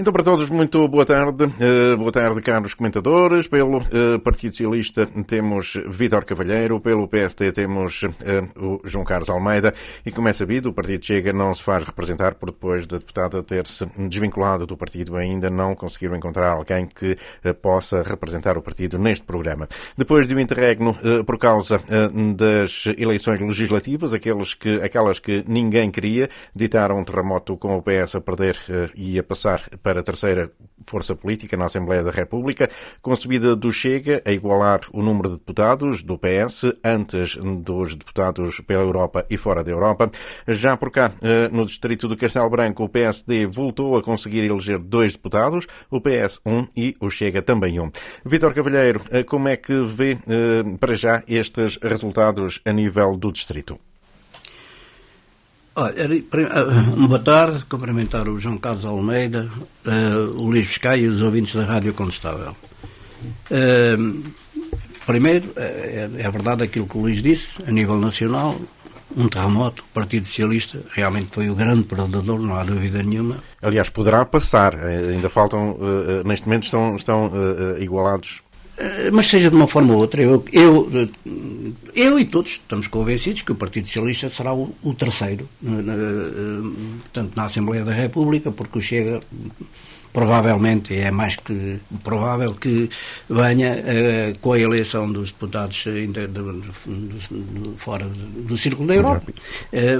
Então, para todos, muito boa tarde. Boa tarde, caros comentadores. Pelo Partido Socialista temos Vítor Cavalheiro, pelo PSD temos o João Carlos Almeida e, como é sabido, o Partido Chega não se faz representar por depois da deputada ter-se desvinculado do partido. Ainda não conseguiram encontrar alguém que possa representar o partido neste programa. Depois de um interregno por causa das eleições legislativas, aquelas que ninguém queria, ditaram um terremoto com o PS a perder e a passar para a terceira força política na Assembleia da República, com a subida do Chega a igualar o número de deputados do PS antes dos deputados pela Europa e fora da Europa. Já por cá, no distrito de Castelo Branco, o PSD voltou a conseguir eleger 2 deputados, o PS 1 e o Chega também 1. Vítor Cavalheiro, como é que vê para já estes resultados a nível do distrito? Olha, boa tarde, cumprimentar o João Carlos Almeida, o Luís Fiscai e os ouvintes da Rádio Condestável. Primeiro, é verdade aquilo que o Luís disse, a nível nacional, um terremoto, o Partido Socialista realmente foi o grande perdedor, não há dúvida nenhuma. Aliás, poderá passar, ainda faltam, neste momento estão igualados. Mas seja de uma forma ou outra, eu e todos estamos convencidos que o Partido Socialista será o terceiro, portanto, na Assembleia da República, porque o Chega provavelmente, é mais que provável que venha com a eleição dos deputados fora do Círculo da Europa,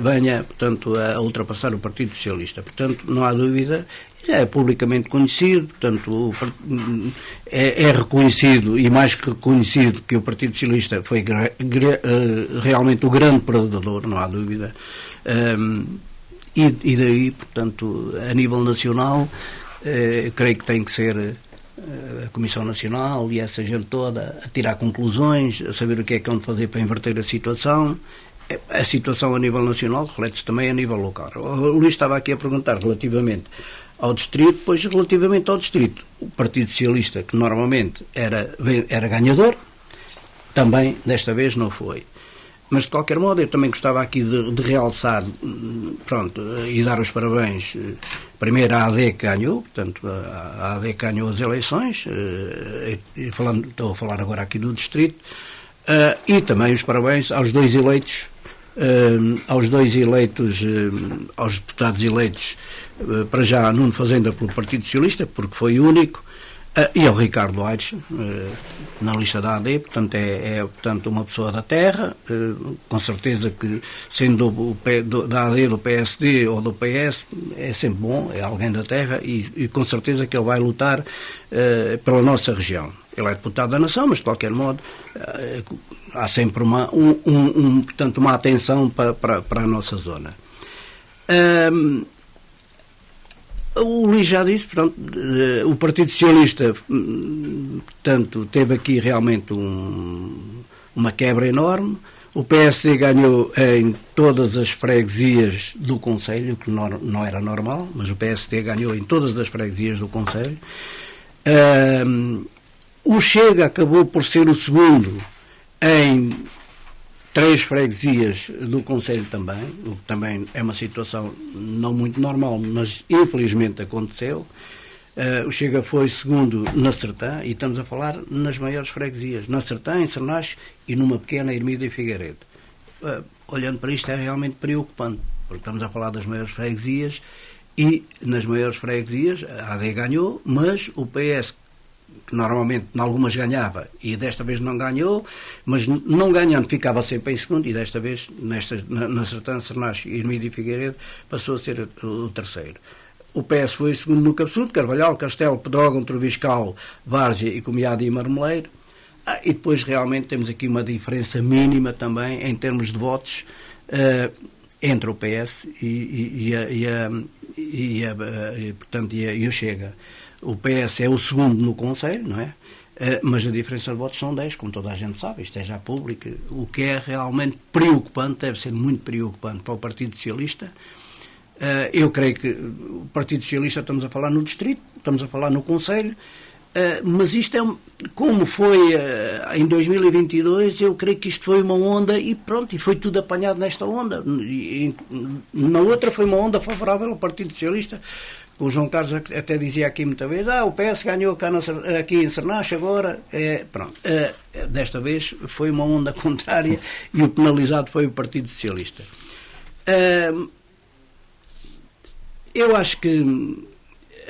venha, portanto, a ultrapassar o Partido Socialista. Portanto, não há dúvida, é publicamente conhecido, portanto, é reconhecido e mais que reconhecido que o Partido Socialista foi realmente o grande perdedor, não há dúvida. E daí, portanto, a nível nacional, creio que tem que ser a Comissão Nacional e essa gente toda a tirar conclusões, a saber o que é que vão fazer para inverter a situação. A situação a nível nacional reflete-se também a nível local. O Luís estava aqui a perguntar relativamente ao distrito, pois relativamente ao distrito, o Partido Socialista, que normalmente era ganhador, também desta vez não foi. Mas, de qualquer modo, eu também gostava aqui de realçar, pronto, e dar os parabéns, primeiro à AD que ganhou, portanto, a AD que ganhou as eleições, estou a falar agora aqui do distrito, e também os parabéns aos dois eleitos, aos deputados eleitos, para já Nuno Fazenda pelo Partido Socialista, porque foi o único, e ao Ricardo Aires, na lista da AD, portanto, portanto, uma pessoa da terra, com certeza que, sendo da AD, do PSD ou do PS, é sempre bom, é alguém da terra, e com certeza que ele vai lutar pela nossa região. Ele é deputado da nação, mas de qualquer modo há sempre portanto, uma atenção para a nossa zona. O Luís já disse, portanto, o Partido Socialista, portanto, teve aqui realmente uma quebra enorme. O PSD ganhou em todas as freguesias do Conselho, que não era normal, mas o PSD ganhou em todas as freguesias do Conselho. O Chega acabou por ser o segundo em 3 freguesias do Conselho também, o que também é uma situação não muito normal, mas infelizmente aconteceu. O Chega foi segundo na Sertã, e estamos a falar nas maiores freguesias, na Sertã, em Sernache e numa pequena Ermida e Figueiredo. Olhando para isto é realmente preocupante, porque estamos a falar das maiores freguesias, e nas maiores freguesias a AD ganhou, mas o PS, que normalmente em algumas ganhava e desta vez não ganhou, mas não ganhando ficava sempre em segundo, e desta vez na Sertã, Sernache, Ermida e Figueiredo passou a ser o terceiro. O PS foi o segundo no Cabeçudo, Carvalhal, Castelo, Pedrógão, Troviscal, Várzea e Comiado e Marmeleiro. E depois realmente temos aqui uma diferença mínima também em termos de votos entre o PS e o Chega. O PS é o segundo no Conselho, não é? Mas a diferença de votos são 10, como toda a gente sabe, isto é já público, o que é realmente preocupante, deve ser muito preocupante para o Partido Socialista. Eu creio que o Partido Socialista, estamos a falar no Distrito, estamos a falar no Conselho, Mas isto como foi em 2022, eu creio que isto foi uma onda e pronto, e foi tudo apanhado nesta onda. Na outra foi uma onda favorável ao Partido Socialista. O João Carlos até dizia aqui muita vez, o PS ganhou aqui em Cernache agora. Pronto. Desta vez foi uma onda contrária e o penalizado foi o Partido Socialista. Eu acho que,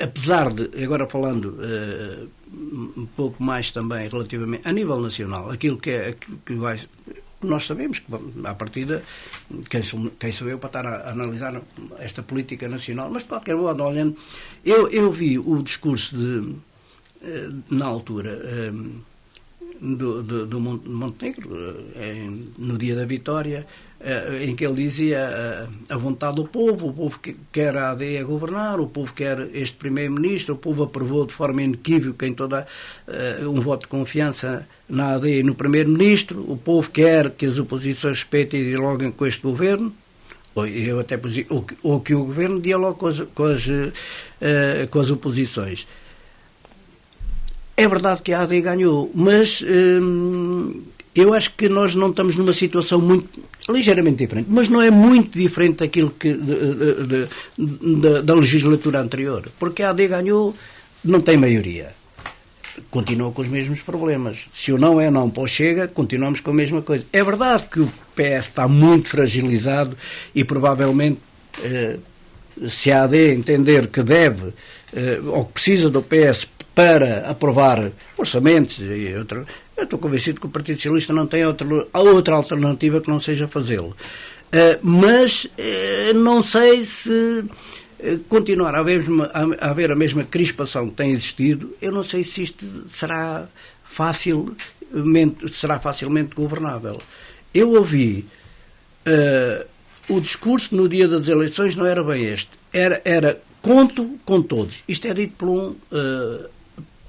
apesar de, agora falando um pouco mais também relativamente a nível nacional, aquilo que vai, nós sabemos que à partida quem sou eu para estar a analisar esta política nacional, mas de qualquer modo, olhando, eu vi o discurso na altura do Montenegro, no dia da vitória, em que ele dizia a vontade do povo, o povo quer a AD a governar, o povo quer este primeiro-ministro, o povo aprovou de forma inequívoca em toda um voto de confiança na AD e no primeiro-ministro, o povo quer que as oposições respeitem e dialoguem com este governo, eu até ou que o governo dialogue com as oposições. É verdade que a AD ganhou, mas eu acho que nós não estamos numa situação ligeiramente diferente, mas não é muito diferente daquilo da legislatura anterior, porque a AD ganhou, não tem maioria, continua com os mesmos problemas. Se o não é não para o Chega, continuamos com a mesma coisa. É verdade que o PS está muito fragilizado e provavelmente, se a AD entender que deve ou que precisa do PS para aprovar orçamentos e outro, eu estou convencido que o Partido Socialista não tem outra alternativa que não seja fazê-lo. Mas não sei se continuar a haver a mesma crispação que tem existido, eu não sei se isto será facilmente governável. Eu ouvi o discurso no dia das eleições, não era bem este, era conto com todos. Isto é dito por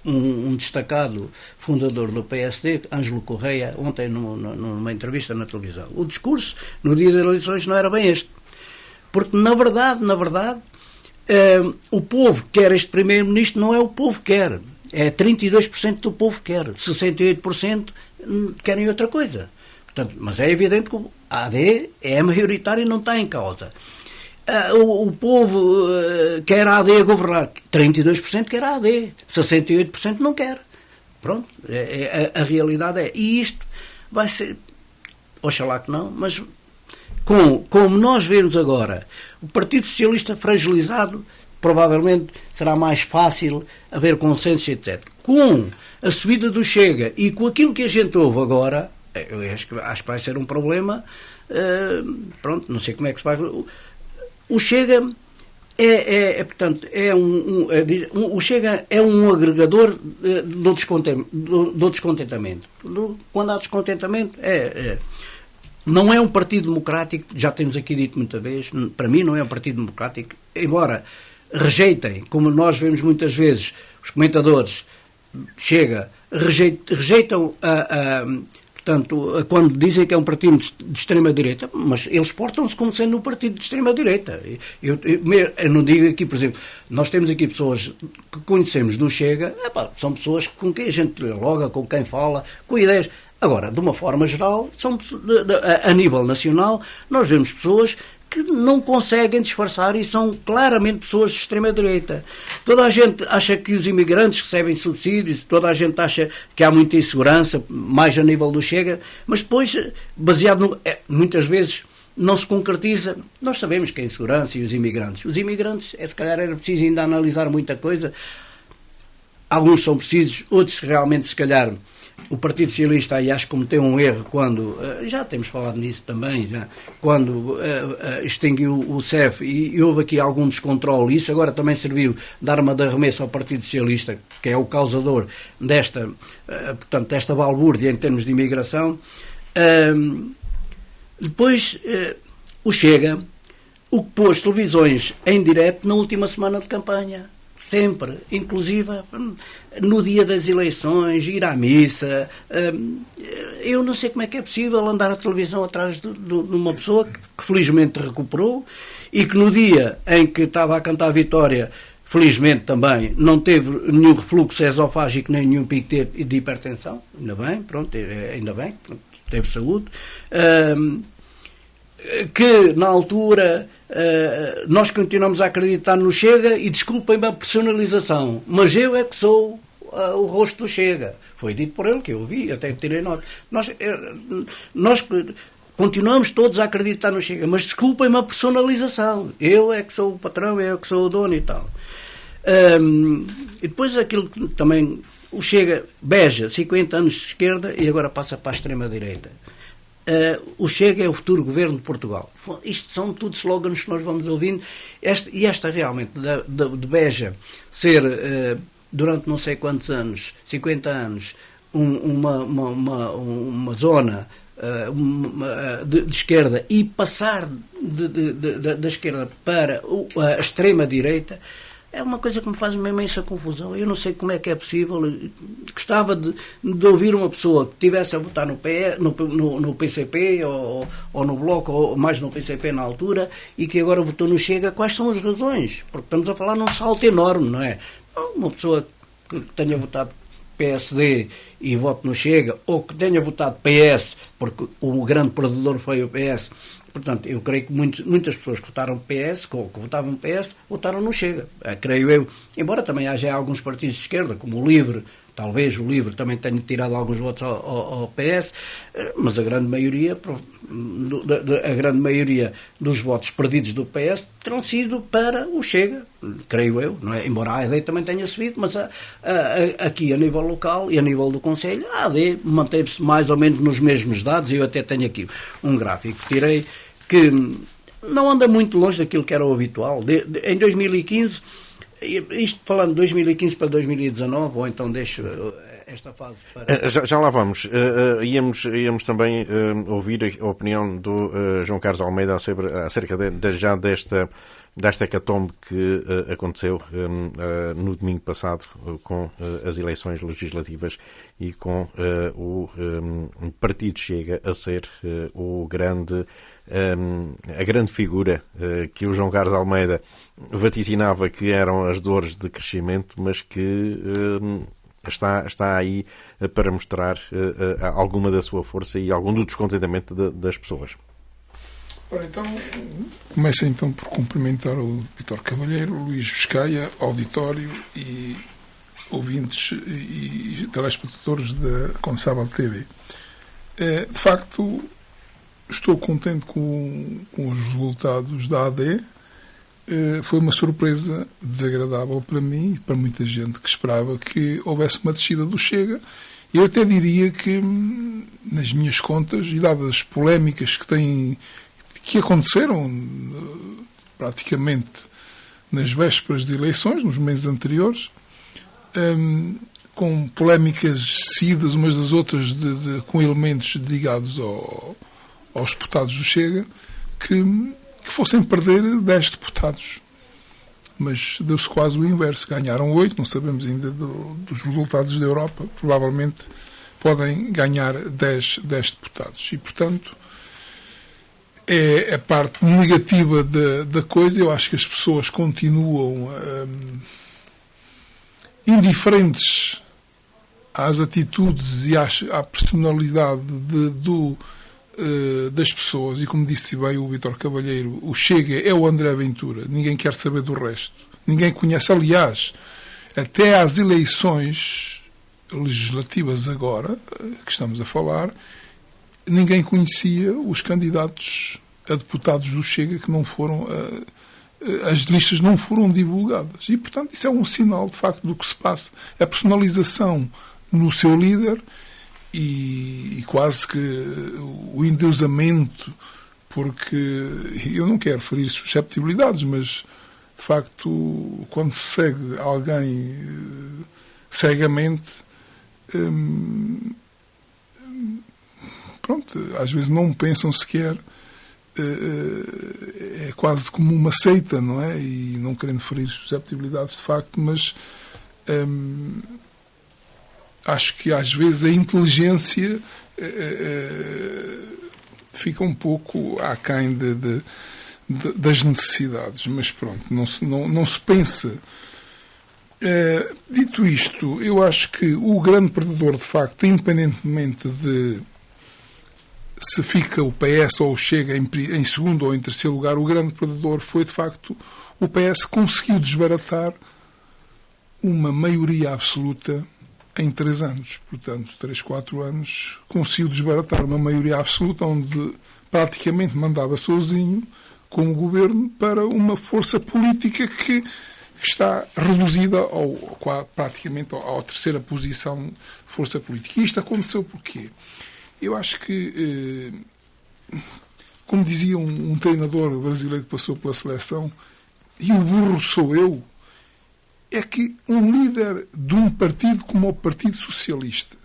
um destacado fundador do PSD, Ângelo Correia, ontem numa entrevista na televisão. O discurso no dia das eleições não era bem este. Porque, na verdade, o povo que quer este primeiro-ministro não é o povo que quer. É 32% do povo que quer. 68% querem outra coisa. Portanto, mas é evidente que a AD é maioritária e não está em causa. O povo quer a AD a governar. 32% quer a AD. 68% não quer. Pronto. A realidade é. E isto vai ser... Oxalá que não, mas... Como nós vemos agora, o Partido Socialista fragilizado, provavelmente será mais fácil haver consenso, etc. Com a subida do Chega e com aquilo que a gente ouve agora, eu acho que vai ser um problema. Pronto, não sei como é que se vai... O Chega portanto, o Chega é um agregador do descontentamento. Quando há descontentamento, não é um partido democrático, já temos aqui dito muita vez, para mim não é um partido democrático, embora rejeitem, como nós vemos muitas vezes, os comentadores, Chega, rejeitam portanto, quando dizem que é um partido de extrema-direita, mas eles portam-se como sendo um partido de extrema-direita. Eu não digo aqui, por exemplo, nós temos aqui pessoas que conhecemos do Chega, são pessoas com quem a gente dialoga, com quem fala, com ideias. Agora, de uma forma geral, a nível nacional, nós vemos pessoas que não conseguem disfarçar e são claramente pessoas de extrema-direita. Toda a gente acha que os imigrantes recebem subsídios, toda a gente acha que há muita insegurança, mais a nível do Chega, mas depois, baseado muitas vezes, não se concretiza. Nós sabemos que a insegurança e os imigrantes. Os imigrantes, se calhar era preciso ainda analisar muita coisa. Alguns são precisos, outros realmente, se calhar... O Partido Socialista, aí acho que cometeu um erro quando, já temos falado nisso também, quando extinguiu o CEF e houve aqui algum descontrole. Isso agora também serviu de arma de arremesso ao Partido Socialista, que é o causador desta balbúrdia em termos de imigração. Depois, o Chega, o que pôs televisões em direto na última semana de campanha. Sempre, inclusive no dia das eleições, ir à missa. Eu não sei como é que é possível andar a televisão atrás de uma pessoa que felizmente recuperou e que no dia em que estava a cantar a vitória felizmente também não teve nenhum refluxo esofágico nem nenhum pico de hipertensão, ainda bem, pronto, teve saúde. Que na altura nós continuamos a acreditar no Chega, e desculpem-me a personalização, mas eu é que sou o rosto do Chega. Foi dito por ele, que eu ouvi, até tirei nota. Nós continuamos todos a acreditar no Chega, mas desculpem-me a personalização. Eu é que sou o patrão, eu é que sou o dono e tal. E depois aquilo que também... O Chega, Beja, 50 anos de esquerda e agora passa para a extrema-direita. O Chega é o futuro governo de Portugal. Isto são tudo slogans que nós vamos ouvindo. Esta realmente, de Beja, ser, durante não sei quantos anos, 50 anos, uma zona de esquerda, e passar da esquerda para a extrema-direita, é uma coisa que me faz uma imensa confusão. Eu não sei como é que é possível. Gostava de ouvir uma pessoa que estivesse a votar no PCP ou no Bloco, ou mais no PCP na altura, e que agora votou no Chega. Quais são as razões? Porque estamos a falar num salto enorme, não é? Uma pessoa que tenha votado PSD e vote no Chega, ou que tenha votado PS, porque o grande perdedor foi o PS. Portanto, eu creio que muitas pessoas que votaram PS, que votavam PS, votaram no Chega. Creio eu. Embora também haja alguns partidos de esquerda, como o Livre, talvez o Livre também tenha tirado alguns votos ao PS, mas a grande maioria dos votos perdidos do PS terão sido para o Chega, creio eu, não é? Embora a AD também tenha subido, mas aqui a nível local e a nível do Conselho, a AD manteve-se mais ou menos nos mesmos dados. Eu até tenho aqui um gráfico que tirei, que não anda muito longe daquilo que era o habitual. Em 2015, isto falando de 2015 para 2019, ou então deixo esta fase para... Já lá vamos. Íamos também ouvir a opinião do João Carlos Almeida acerca desta hecatombe que aconteceu no domingo passado com as eleições legislativas e com o Partido Chega a ser a grande figura que o João Carlos Almeida vaticinava que eram as dores de crescimento, mas que está aí para mostrar alguma da sua força e algum do descontentamento das pessoas. Ora, então, começo então por cumprimentar o Vítor Cavalheiro, o Luís Viscaia, auditório e ouvintes e telespectadores da Consábal TV. De facto, estou contente com os resultados da AD. Foi uma surpresa desagradável para mim e para muita gente que esperava que houvesse uma descida do Chega. Eu até diria que, nas minhas contas, e dadas as polémicas que aconteceram praticamente nas vésperas de eleições, nos meses anteriores, com polémicas seguidas umas das outras com elementos ligados aos deputados do Chega, que fossem perder 10 deputados. Mas deu-se quase o inverso. Ganharam 8, não sabemos ainda dos resultados da Europa. Provavelmente podem ganhar 10 deputados. E, portanto, é a parte negativa da coisa. Eu acho que as pessoas continuam indiferentes às atitudes e à personalidade das pessoas, e como disse bem o Vítor Cavalheiro, o Chega é o André Ventura, ninguém quer saber do resto, ninguém conhece. Aliás, até às eleições legislativas agora, que estamos a falar, ninguém conhecia os candidatos a deputados do Chega, que não foram, as listas não foram divulgadas, e portanto isso é um sinal de facto do que se passa, a personalização no seu líder. E quase que o endeusamento, porque eu não quero ferir susceptibilidades, mas de facto quando se segue alguém cegamente, pronto, às vezes não pensam sequer, é quase como uma seita, não é? E não querendo ferir susceptibilidades de facto, mas acho que às vezes a inteligência fica um pouco aquém das necessidades, mas pronto, não se pensa Dito isto, eu acho que o grande perdedor, de facto, independentemente de se fica o PS ou chega em segundo ou em terceiro lugar, o grande perdedor foi, de facto, o PS conseguiu desbaratar uma maioria absoluta em 3 anos. Portanto, 3, 4 anos, conseguiu desbaratar uma maioria absoluta onde praticamente mandava sozinho, com o governo, para uma força política que está reduzida praticamente à terceira posição de força política. E isto aconteceu porquê? Eu acho que, como dizia um treinador brasileiro que passou pela seleção, e o burro sou eu, é que um líder de um partido como o Partido Socialista,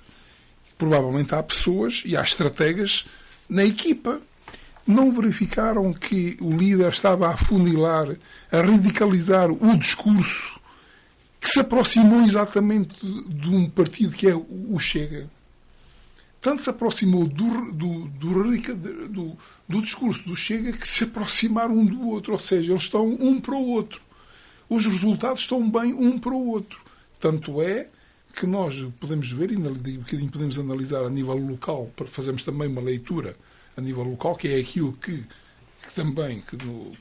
provavelmente há pessoas e há estrategas na equipa, não verificaram que o líder estava a afunilar, a radicalizar o discurso que se aproximou exatamente de um partido que é o Chega. Tanto se aproximou do discurso do Chega que se aproximaram um do outro, ou seja, eles estão um para o outro. Os resultados estão bem um para o outro. Tanto é que nós podemos ver, e um bocadinho podemos analisar a nível local, para fazermos também uma leitura a nível local, que é aquilo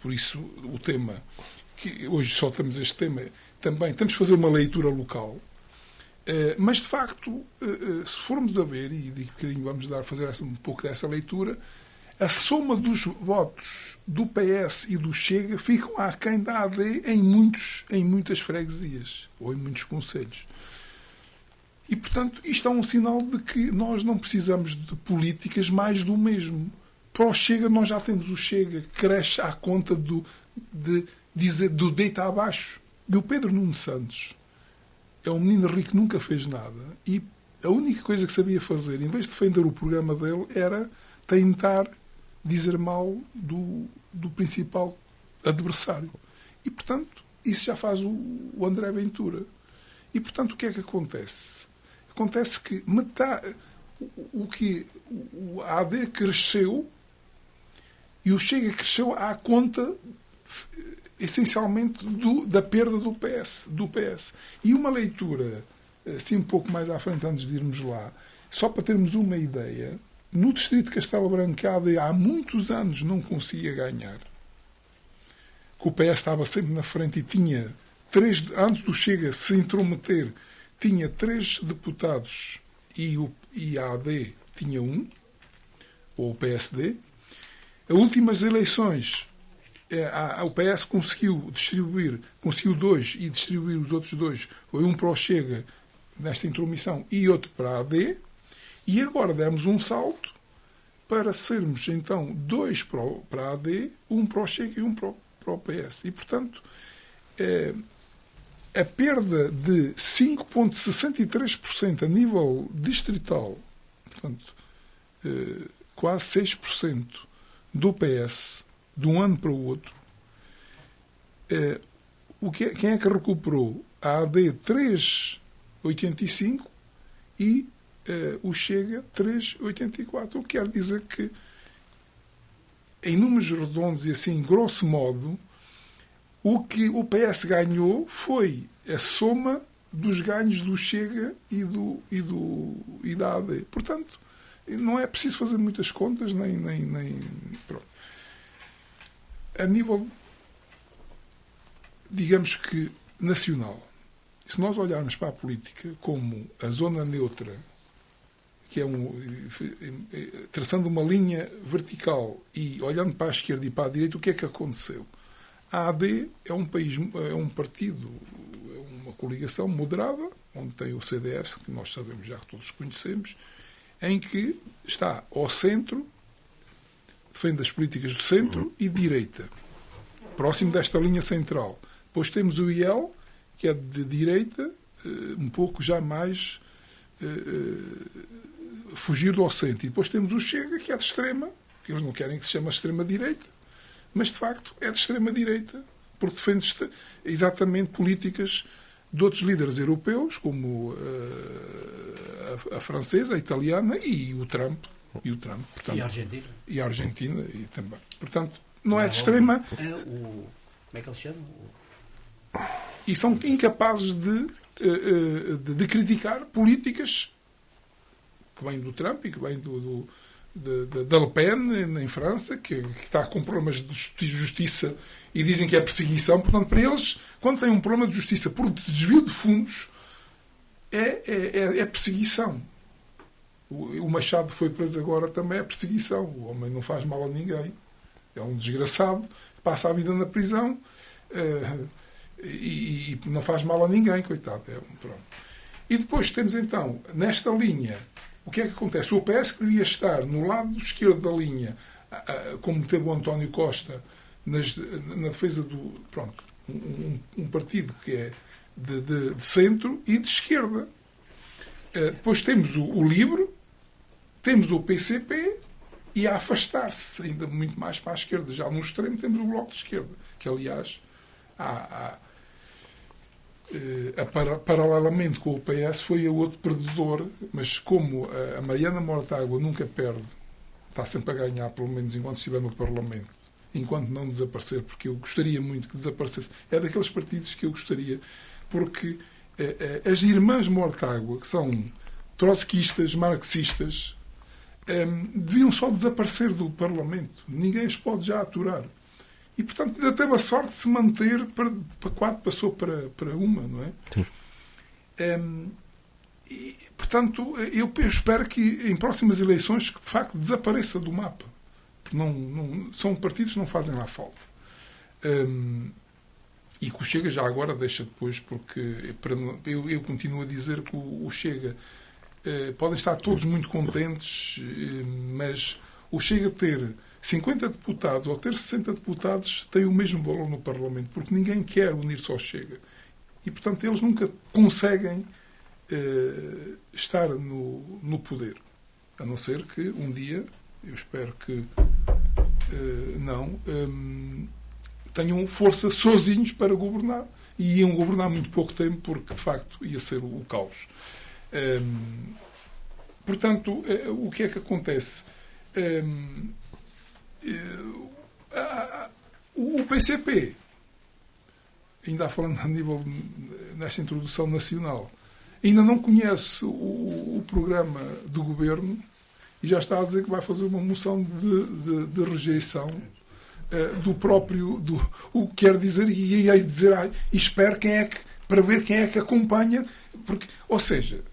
por isso o tema, que hoje só temos este tema, também temos que fazer uma leitura local. Mas, de facto, se formos a ver, e de bocadinho vamos fazer um pouco dessa leitura, a soma dos votos do PS e do Chega ficam aquém da AD em muitas freguesias, ou em muitos concelhos. E, portanto, isto é um sinal de que nós não precisamos de políticas mais do mesmo. Para o Chega, nós já temos o Chega, que cresce à conta do deita abaixo. E o Pedro Nuno Santos é um menino rico que nunca fez nada, e a única coisa que sabia fazer, em vez de defender o programa dele, era tentar dizer mal do principal adversário. E, portanto, isso já faz o André Ventura. E, portanto, o que é que acontece? Acontece que a AD cresceu e o Chega cresceu à conta, essencialmente, da perda do PS. E uma leitura, assim um pouco mais à frente, antes de irmos lá, só para termos uma ideia, no distrito de Castelo Branco, a AD há muitos anos não conseguia ganhar. Que o PS estava sempre na frente e tinha antes do Chega se intrometer, tinha 3 deputados e a AD tinha 1, ou o PSD. As últimas eleições, o PS conseguiu 2 e distribuir os outros 2. Foi um para o Chega nesta intromissão e outro para a AD. E agora demos um salto para sermos, então, 2 para a AD, 1 para o Chega e 1 para o PS. E, portanto, a perda de 5,63% a nível distrital, portanto, quase 6% do PS de um ano para o outro, quem é que recuperou? A AD 3,85% e o Chega 3,84%. O que quer dizer que, em números redondos e assim, grosso modo, o que o PS ganhou foi a soma dos ganhos do Chega e da AD. Portanto, não é preciso fazer muitas contas, nem pronto. A nível, digamos que, nacional, se nós olharmos para a política como a zona neutra, que é traçando uma linha vertical e olhando para a esquerda e para a direita, o que é que aconteceu? A AD é um partido, é uma coligação moderada, onde tem o CDS, que nós sabemos já, que todos conhecemos, em que está ao centro, defende as políticas do centro e direita, próximo desta linha central. Depois temos o IEL, que é de direita, um pouco já mais fugir do centro. E depois temos o Chega, que é de extrema, que eles não querem que se chame extrema-direita, mas de facto é de extrema-direita, porque defende exatamente políticas de outros líderes europeus, como a francesa, a italiana e o Trump. Portanto, E a Argentina. E a Argentina também. Portanto, não é de extrema. Como é que ele se chama? e são incapazes de criticar políticas que vêm do Trump e que vêm da Le Pen em França, que está com problemas de justiça e dizem que é perseguição. Portanto, para eles, quando têm um problema de justiça por desvio de fundos, é perseguição. O Machado foi preso agora, também é perseguição. O homem não faz mal a ninguém. É um desgraçado, passa a vida na prisão e não faz mal a ninguém, coitado. Pronto. E depois temos então, nesta linha, o que é que acontece? O PS, que devia estar no lado esquerdo da linha, como teve o António Costa, na defesa do... Pronto, um partido que é de centro e de esquerda. Depois temos o LIVRE, temos o PCP, e a afastar-se ainda muito mais para a esquerda. Já no extremo temos o Bloco de Esquerda, que, aliás, paralelamente com o PS, foi o outro perdedor, mas como a Mariana Mortágua nunca perde, está sempre a ganhar, pelo menos enquanto estiver no Parlamento, enquanto não desaparecer, porque eu gostaria muito que desaparecesse. É daqueles partidos que eu gostaria, porque as irmãs Mortágua, que são trotskistas, marxistas, deviam só desaparecer do Parlamento. Ninguém as pode já aturar. E, portanto, ainda teve a sorte de se manter para quatro, passou para uma, não é? Sim. E, portanto, eu espero que em próximas eleições que, de facto, desapareça do mapa. São partidos que não fazem lá falta. E que o Chega já agora deixa depois, porque eu continuo a dizer que o Chega... podem estar todos muito contentes, mas o Chega ter 50 deputados ou ter 60 deputados tem o mesmo valor no Parlamento, porque ninguém quer unir-se ao Chega. E, portanto, eles nunca conseguem estar no poder. A não ser que um dia, eu espero que tenham força sozinhos para governar. E iam governar muito pouco tempo, porque, de facto, ia ser o caos. Portanto, o que é que acontece? O PCP, ainda falando a nível nesta introdução nacional, ainda não conhece o programa do governo e já está a dizer que vai fazer uma moção de rejeição do próprio, o que quer dizer, e aí dizer, espero para ver quem é que acompanha, porque, ou seja,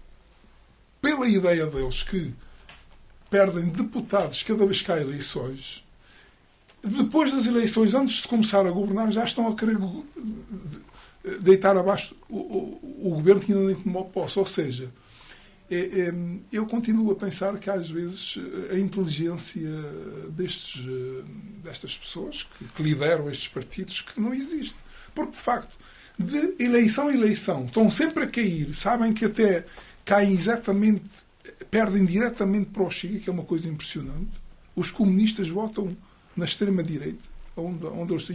pela ideia deles que perdem deputados cada vez que há eleições, depois das eleições, antes de começar a governar, já estão a querer deitar abaixo o governo que ainda nem tomou posse. Ou seja, eu continuo a pensar que às vezes a inteligência destas pessoas que lideram estes partidos que não existe. Porque, de facto, de eleição a eleição, estão sempre a cair, sabem que até caem exatamente, perdem diretamente para o Chega, que é uma coisa impressionante. Os comunistas votam na extrema-direita, onde eles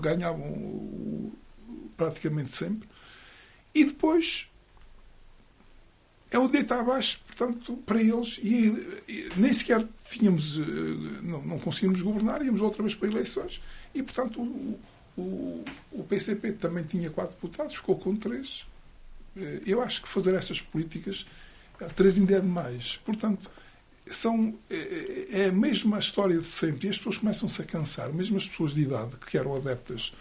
ganhavam praticamente sempre. E depois é o deitar abaixo, portanto, para eles. E nem sequer não conseguimos governar, íamos outra vez para eleições. E, portanto, o PCP também tinha 4 deputados, ficou com 3. Eu acho que fazer essas políticas, 3 ainda é demais. Portanto, é a mesma história de sempre. E as pessoas começam-se a cansar, mesmo as pessoas de idade que eram adeptas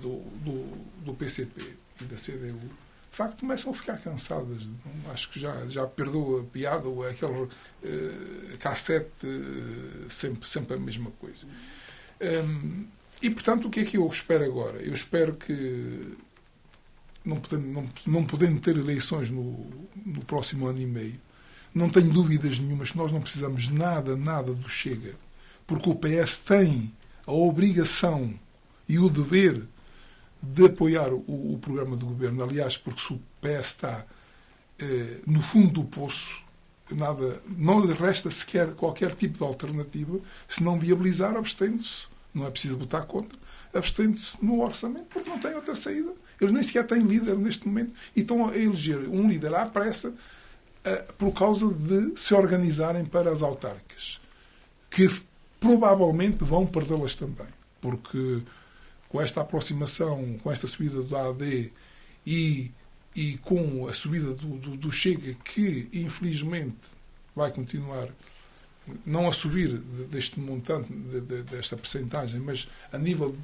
do PCP e da CDU, de facto começam a ficar cansadas. Acho que já perdeu a piada, ou aquele cassete, sempre a mesma coisa. E, portanto, o que é que eu espero agora? Eu espero que, não podendo ter eleições no próximo ano e meio, não tenho dúvidas nenhumas que nós não precisamos nada do Chega, porque o PS tem a obrigação e o dever de apoiar o programa do governo. Aliás, porque se o PS está no fundo do poço, não lhe resta sequer qualquer tipo de alternativa, se não viabilizar, abstendo-se. Não é preciso votar contra, abstendo-se no orçamento, porque não tem outra saída. Eles nem sequer têm líder neste momento e estão a eleger um líder à pressa por causa de se organizarem para as autárquicas, que provavelmente vão perdê-las também, porque com esta aproximação, com esta subida do AD e com a subida do Chega, que infelizmente vai continuar não a subir deste montante, desta percentagem, mas a nível,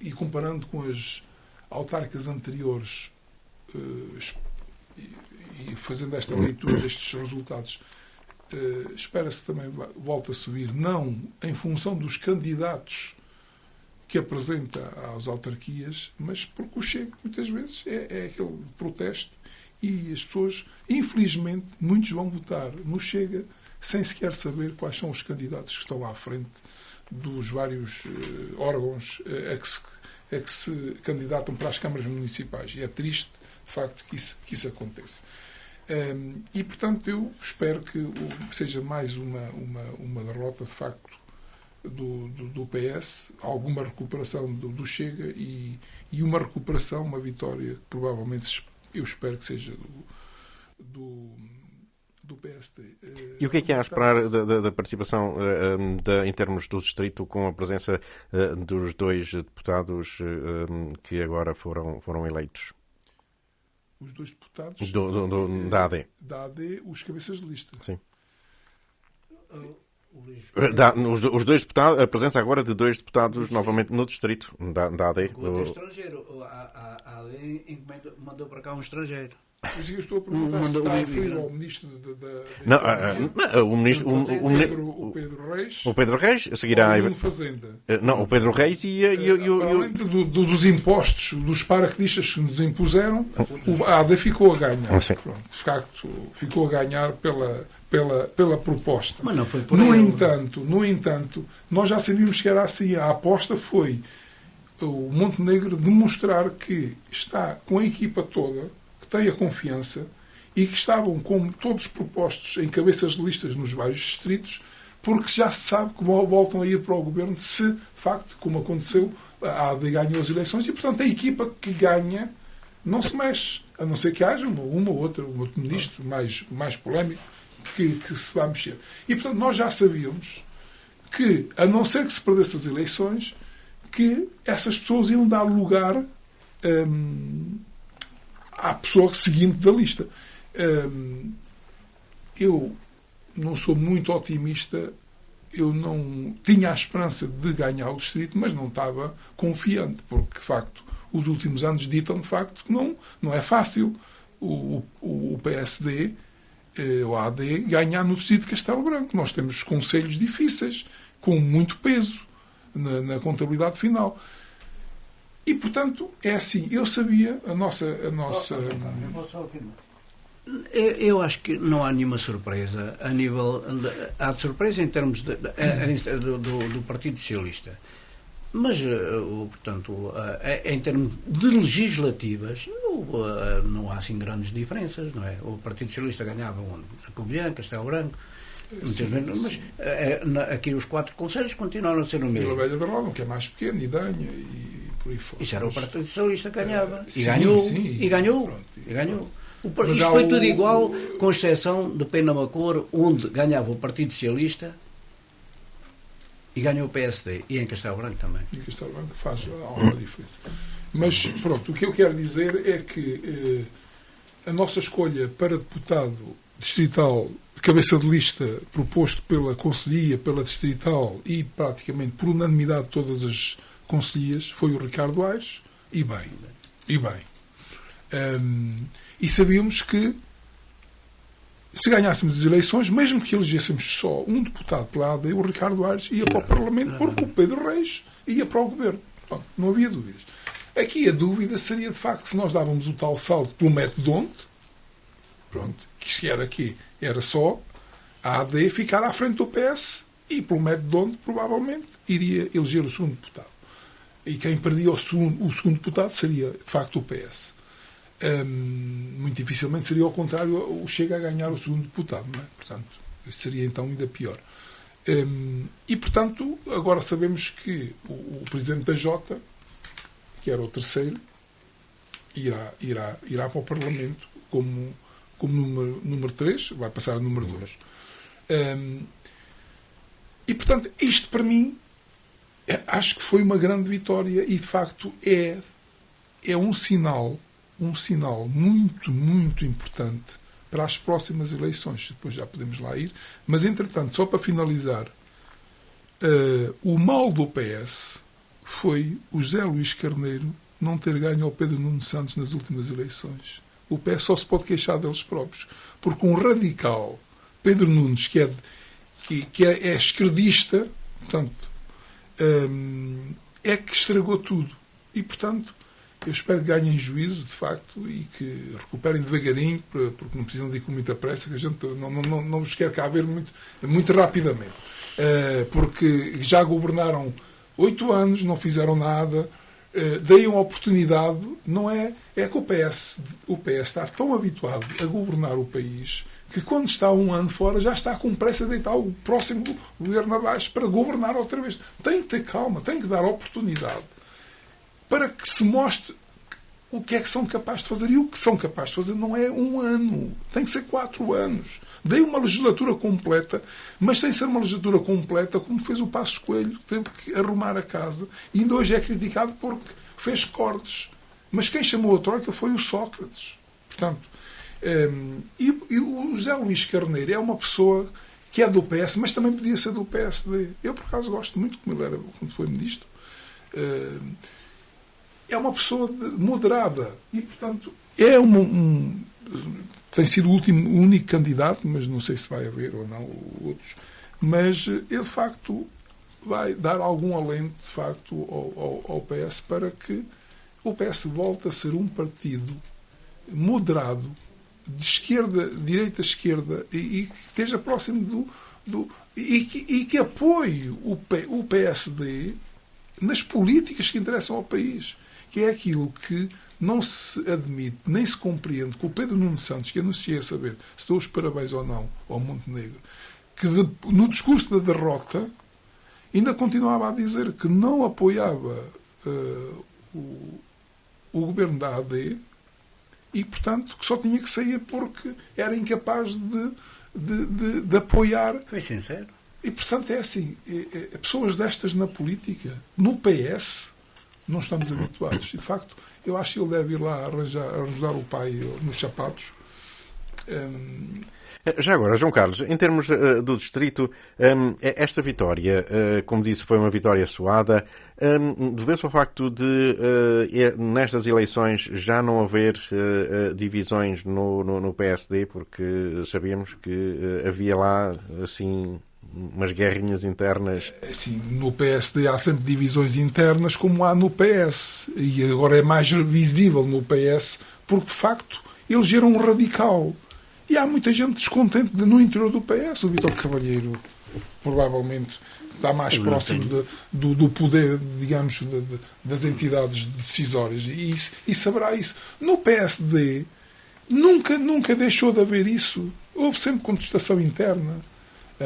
e comparando com as autárquicas anteriores, e fazendo esta leitura destes resultados, espera-se também volte a subir, não em função dos candidatos que apresenta às autarquias, mas porque o Chega, muitas vezes, é aquele protesto e as pessoas, infelizmente, muitos vão votar no Chega sem sequer saber quais são os candidatos que estão à frente dos vários órgãos a que se candidatam para as câmaras municipais. E é triste, de facto, que isso aconteça. E, portanto, eu espero que seja mais uma derrota, de facto, do PS, alguma recuperação do Chega e uma recuperação, uma vitória que provavelmente eu espero que seja do PSD. E o que é a esperar da participação em termos do distrito, com a presença dos 2 deputados que agora foram eleitos? Os 2 deputados da AD. Da AD, os cabeças de lista. Sim. Os 2 deputados, a presença agora de 2 deputados novamente no distrito da AD. O estrangeiro. A AD mandou para cá um estrangeiro. Mas eu estou a perguntar se está a referir ao ministro o ministro. O Pedro Reis. O Pedro Reis seguirá. O Fazenda. Não, o Pedro Reis além dos impostos, dos paraquedistas que nos impuseram, a AD ficou a ganhar. Pronto, ficou a ganhar pela proposta. Mas não foi por no entanto, nós já sabíamos que era assim. A aposta foi o Montenegro demonstrar que está com a equipa toda, que tem a confiança e que estavam como todos propostos em cabeças de listas nos vários distritos, porque já se sabe que voltam a ir para o governo se, de facto, como aconteceu, a AD ganhou as eleições e, portanto, a equipa que ganha não se mexe, a não ser que haja um outro ministro mais polémico que se vá mexer. E, portanto, nós já sabíamos que, a não ser que se perdesse as eleições, que essas pessoas iam dar lugar à pessoa seguinte da lista. Eu não sou muito otimista, eu não tinha a esperança de ganhar o distrito, mas não estava confiante, porque, de facto, os últimos anos ditam, de facto, que não é fácil o PSD, o AD, ganhar no distrito de Castelo Branco. Nós temos concelhos difíceis, com muito peso na contabilidade final. E, portanto, é assim, eu sabia, a nossa... Eu acho que não há nenhuma surpresa a nível... Há de surpresa em termos do Partido Socialista. Mas, portanto, em termos de legislativas, não há assim grandes diferenças, não é? O Partido Socialista ganhava onde? A Covilhã, Castelo Branco... Mas aqui os 4 conselhos continuaram a ser o mesmo. Vila Velha de Ródão, que é mais pequeno, Idanha e por aí fora. Isso era o Partido Socialista que ganhava. Sim, e ganhou. Isto foi tudo igual, com exceção de Penamacor, onde ganhava o Partido Socialista e ganhou o PSD. E em Castelo Branco também. E em Castelo Branco faz alguma diferença. Mas, pronto, o que eu quero dizer é que a nossa escolha para deputado distrital, cabeça de lista, proposto pela Conselhia, pela Distrital e praticamente por unanimidade de todas as conselhias, foi o Ricardo Aires, e bem. E sabíamos que se ganhássemos as eleições, mesmo que elegêssemos só um deputado pela AD, o Ricardo Aires ia para o Parlamento, porque o Pedro Reis ia para o Governo. Pronto, não havia dúvidas. Aqui a dúvida seria, de facto, se nós dávamos o tal salto pelo método de onde, pronto, que era aqui, era só a AD ficar à frente do PS e, pelo método de onde, provavelmente, iria eleger o segundo deputado. E quem perdia o segundo deputado seria, de facto, o PS. Muito dificilmente seria ao contrário, o Chega a ganhar o segundo deputado, não é? Portanto, seria então ainda pior. E, portanto, agora sabemos que o presidente da Jota, que era o terceiro, irá para o Parlamento como número 3, vai passar a número 2. E, portanto, isto para mim Acho que foi uma grande vitória e, de facto, é um sinal muito, muito importante para as próximas eleições. Depois já podemos lá ir. Mas, entretanto, só para finalizar, o mal do PS foi o José Luís Carneiro não ter ganho ao Pedro Nuno Santos nas últimas eleições. O PS só se pode queixar deles próprios. Porque um radical, Pedro Nunes, que é esquerdista, portanto, é que estragou tudo. E, portanto, eu espero que ganhem juízo, de facto, e que recuperem devagarinho, porque não precisam de ir com muita pressa, que a gente não vos quer cá ver muito rapidamente. Porque já governaram 8 anos, não fizeram nada, deem uma oportunidade. Não é que o PS está tão habituado a governar o país que quando está 1 ano fora já está com pressa de deitar o próximo governo abaixo para governar outra vez. Tem que ter calma, tem que dar oportunidade para que se mostre o que é que são capazes de fazer. E o que são capazes de fazer não é 1 ano, tem que ser 4 anos. Dei uma legislatura completa, mas sem ser uma legislatura completa como fez o Passos Coelho, teve que arrumar a casa, e ainda hoje é criticado porque fez cortes. Mas quem chamou a Troika foi o Sócrates. Portanto, e o José Luís Carneiro é uma pessoa que é do PS, mas também podia ser do PSD. Eu, por acaso, gosto muito como ele era quando foi ministro. É uma pessoa moderada e, portanto, tem sido o único candidato, mas não sei se vai haver ou não outros, mas ele, de facto, vai dar algum alento, de facto, ao PS para que o PS volte a ser um partido moderado, de esquerda, direita-esquerda, e que esteja próximo e que apoie o PSD nas políticas que interessam ao país, que é aquilo que não se admite, nem se compreende, que o Pedro Nuno Santos, que eu não cheguei a saber se deu os parabéns ou não ao Montenegro, que no discurso da derrota ainda continuava a dizer que não apoiava o governo da AD e, portanto, que só tinha que sair porque era incapaz de apoiar. Foi sincero. E, portanto, é assim, pessoas destas na política, no PS, não estamos habituados. E, de facto, eu acho que ele deve ir lá arranjar o pai nos sapatos. Já agora, João Carlos, em termos do distrito, esta vitória, como disse, foi uma vitória suada. Deve-se ao facto de, nestas eleições, já não haver divisões no PSD, porque sabíamos que havia lá, assim, umas guerrinhas internas. Sim, no PSD há sempre divisões internas, como há no PS. E agora é mais visível no PS, porque, de facto, elegeram um radical. E há muita gente descontente no interior do PS. O Vítor Cavalheiro provavelmente está mais próximo do poder, digamos, das entidades decisórias. E saberá isso. No PSD nunca deixou de haver isso. Houve sempre contestação interna.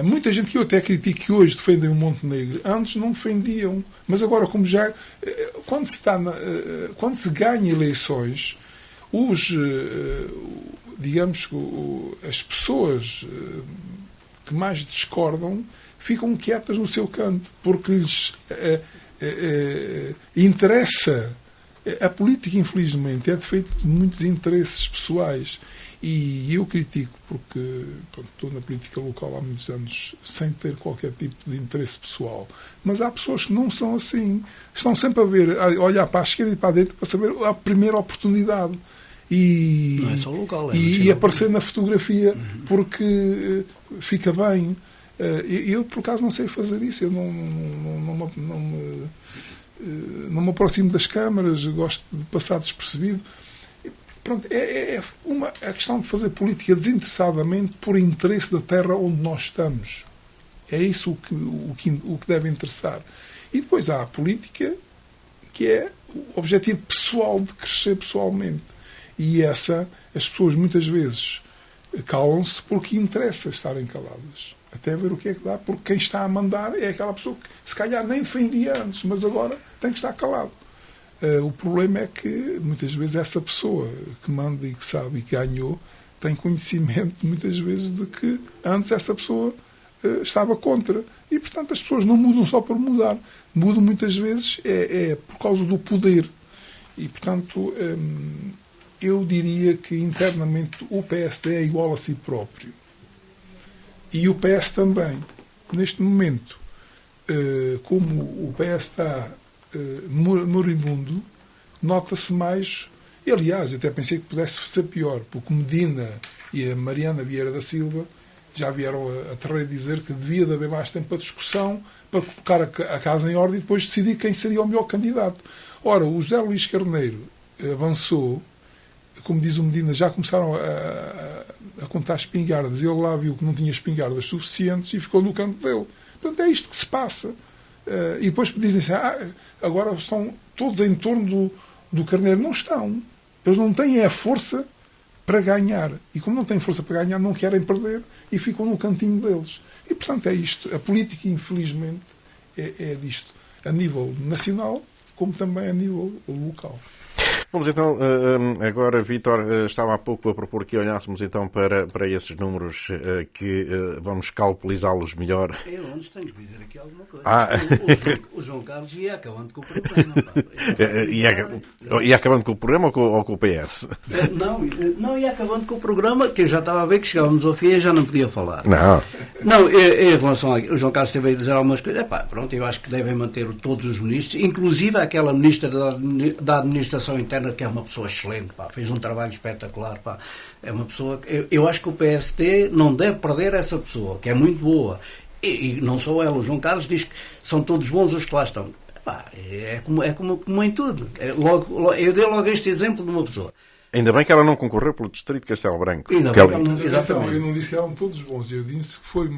Muita gente que eu até critico que hoje defendem o Montenegro, antes não defendiam. Mas agora, como já... Quando se ganha eleições, digamos que as pessoas que mais discordam ficam quietas no seu canto, porque lhes interessa. A política, infelizmente, é feita de muitos interesses pessoais. E eu critico, porque estou na política local há muitos anos sem ter qualquer tipo de interesse pessoal. Mas há pessoas que não são assim. Estão sempre a olhar para a esquerda e para a direita para saber a primeira oportunidade. Não é só local, e aparecer na fotografia porque fica bem. Eu, por acaso, não sei fazer isso. Eu não me aproximo das câmaras, gosto de passar despercebido. Pronto, a questão de fazer política desinteressadamente por interesse da terra onde nós estamos. É isso o que deve interessar. E depois há a política, que é o objetivo pessoal de crescer pessoalmente. E as pessoas muitas vezes calam-se porque interessa estarem caladas. Até ver o que é que dá, porque quem está a mandar é aquela pessoa que se calhar nem defendia antes, mas agora tem que estar calado. O problema é que muitas vezes essa pessoa que manda e que sabe e que ganhou tem conhecimento muitas vezes de que antes essa pessoa estava contra. E, portanto, as pessoas não mudam só por mudar. Mudam muitas vezes por causa do poder. E, portanto, eu diria que internamente o PSD é igual a si próprio. E o PS também. Neste momento, como o PS está moribundo, nota-se mais. E, aliás, até pensei que pudesse ser pior, porque Medina e a Mariana Vieira da Silva já vieram a terreiro dizer que devia de haver mais tempo para discussão, para colocar a casa em ordem e depois decidir quem seria o melhor candidato. Ora, o José Luís Carneiro avançou, como diz o Medina, já começaram a contar espingardas, ele lá viu que não tinha espingardas suficientes e ficou no canto dele. Portanto, é isto que se passa. E depois dizem assim, agora estão todos em torno do Carneiro. Não estão. Eles não têm a força para ganhar. E como não têm força para ganhar, não querem perder e ficam no cantinho deles. E, portanto, é isto. A política, infelizmente, é disto. A nível nacional, como também a nível local. Vamos então, agora, Vítor, estava há pouco a propor que olhássemos então para esses números, que vamos calculizá-los melhor. Eu antes tenho que dizer aqui alguma coisa. O João Carlos ia acabando com o programa. Ia acabando com o programa ou com o PS? Não, ia acabando com o programa, que eu já estava a ver que chegávamos ao fim e já não podia falar. Não, em relação ao João Carlos teve a dizer algumas coisas. Pronto, eu acho que devem manter todos os ministros, inclusive aquela ministra da Administração Interna, que é uma pessoa excelente, fez um trabalho espetacular, é uma pessoa. Eu acho que o PSD não deve perder essa pessoa, que é muito boa. E não só ela, o João Carlos diz que são todos bons os que lá estão. É como em tudo. Eu dei logo este exemplo de uma pessoa. Ainda bem que ela não concorreu pelo Distrito de Castelo Branco. Exatamente. Eu não disse que eram todos bons, eu disse que foi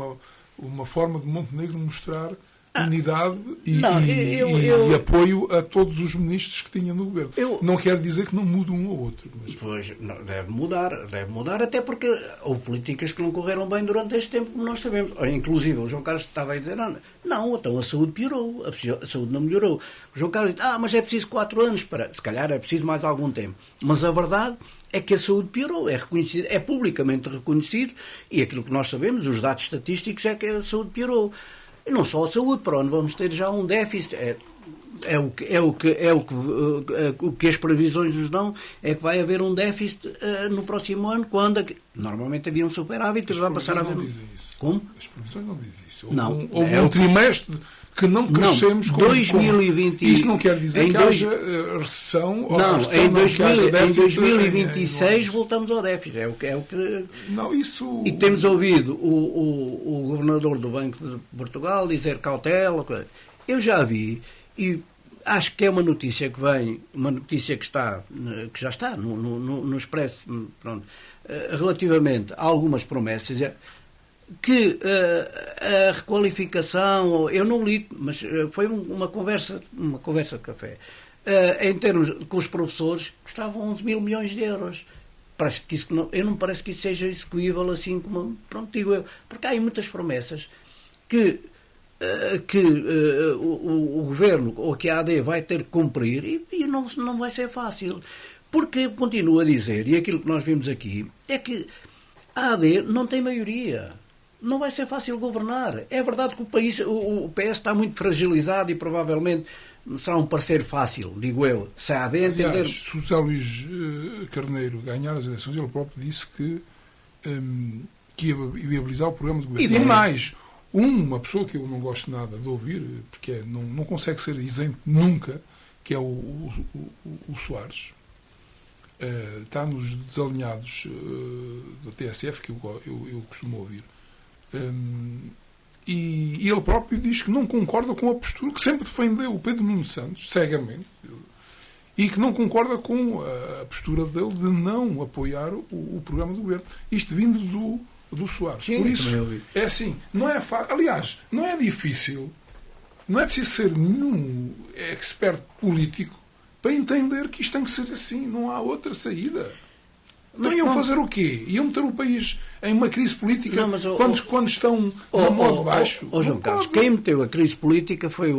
uma forma de Montenegro mostrar unidade e apoio a todos os ministros que tinha no governo. Não quer dizer que não mude um ou outro. Mas... Pois, não, deve mudar, até porque houve políticas que não correram bem durante este tempo, como nós sabemos. Inclusive, o João Carlos estava a dizer, não, então a saúde piorou, a saúde não melhorou. O João Carlos disse, mas é preciso 4 anos, se calhar é preciso mais algum tempo. Mas a verdade é que a saúde piorou, é reconhecido, é publicamente reconhecido, e aquilo que nós sabemos, os dados estatísticos, é que a saúde piorou. E não só a saúde, para onde vamos ter já um déficit. O que as previsões nos dão é que vai haver um déficit no próximo ano, quando normalmente havia um superávit, que vai passar a haver. Como? As previsões não dizem isso. Houve um trimestre que não crescemos com 2020. Isso não quer dizer que haja recessão ou em 2026 voltamos ao déficit. É o que não, isso... E temos ouvido o governador do Banco de Portugal dizer cautela. Eu já vi, e acho que é uma notícia que vem, uma notícia que já está no Expresso, pronto, relativamente a algumas promessas, que a requalificação, eu não li, mas foi uma conversa de café, em termos com os professores, custavam 11 mil milhões de euros. Parece que isso eu não parece que isso seja execuível assim como, pronto, digo eu, porque há aí muitas promessas que o governo ou que a AD vai ter que cumprir e não vai ser fácil. Porque eu continuo a dizer, e aquilo que nós vimos aqui, é que a AD não tem maioria. Não vai ser fácil governar. É verdade que o PS está muito fragilizado e provavelmente será um parecer fácil, digo eu, se a AD entender... Aliás, se o José Luís Carneiro ganhar as eleições, ele próprio disse que ia viabilizar o programa de governo. E mais, uma pessoa que eu não gosto nada de ouvir, porque não consegue ser isento nunca, que é o Soares. Está nos desalinhados da TSF, que eu costumo ouvir. E ele próprio diz que não concorda com a postura que sempre defendeu o Pedro Nuno Santos, cegamente, e que não concorda com a postura dele de não apoiar o programa do governo. Isto vindo do Soares. Sim, por isso, é assim, não é fácil. Aliás, não é difícil, não é preciso ser nenhum expert político para entender que isto tem que ser assim, não há outra saída. Então iam fazer o quê? Iam meter o país em uma crise política quando estão no modo baixo? João Carlos, quem meteu a crise política foi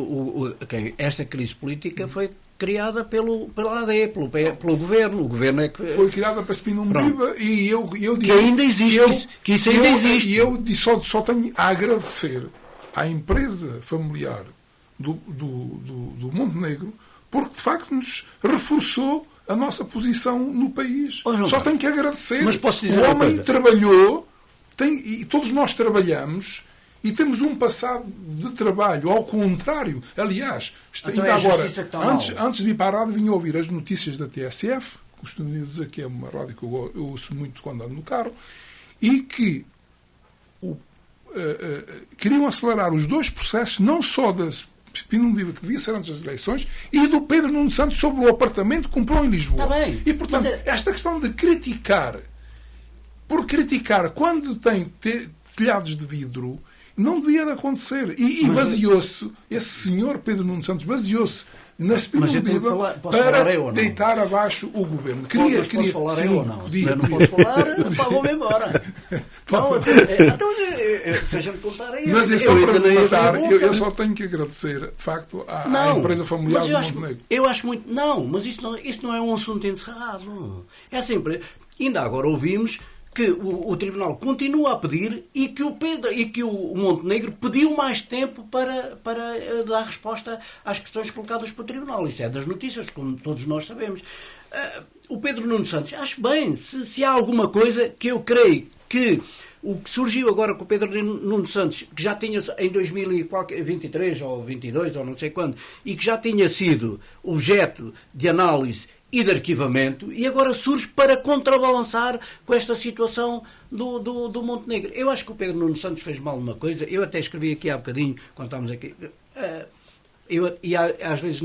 esta crise política foi criada pela AD, pelo governo. O governo é que... Foi criada para Spinumbiba e eu digo... Que ainda existe. Que isso ainda existe. E eu só tenho a agradecer à empresa familiar do Montenegro, porque de facto nos reforçou a nossa posição no país. Só tenho que agradecer. Mas posso dizer o homem trabalhou, e todos nós trabalhamos, e temos um passado de trabalho, ao contrário. Aliás, ainda agora, antes de ir para a rádio, vim ouvir as notícias da TSF, costumo dizer que é uma rádio que eu ouço muito quando ando no carro, e que queriam acelerar os dois processos, não só das Spinumbiba, que devia ser antes das eleições, e do Pedro Nuno Santos sobre o apartamento que comprou em Lisboa. Está bem, e, portanto, esta questão de criticar, por criticar, quando tem telhados de vidro, não devia de acontecer. E baseou-se, esse senhor Pedro Nuno Santos baseou-se na Spinumbiba para deitar abaixo o governo. Posso falar eu ou não? Eu não posso falar, vou-me embora. Então, se a gente contar aí... Mas é só para matar, eu só tenho que agradecer, de facto, à empresa familiar do Montenegro. Eu acho muito... Não, mas isto não é um assunto encerrado. É sempre... Ainda agora ouvimos que o Tribunal continua a pedir e que o Montenegro pediu mais tempo para dar resposta às questões colocadas pelo Tribunal. Isso é das notícias, como todos nós sabemos. O Pedro Nuno Santos, acho bem, se há alguma coisa que eu creio que o que surgiu agora com o Pedro Nuno Santos, que já tinha em 2023 ou 22 ou não sei quando, e que já tinha sido objeto de análise e de arquivamento, e agora surge para contrabalançar com esta situação do Montenegro. Eu acho que o Pedro Nuno Santos fez mal uma coisa, eu até escrevi aqui há bocadinho, quando estávamos aqui, às vezes,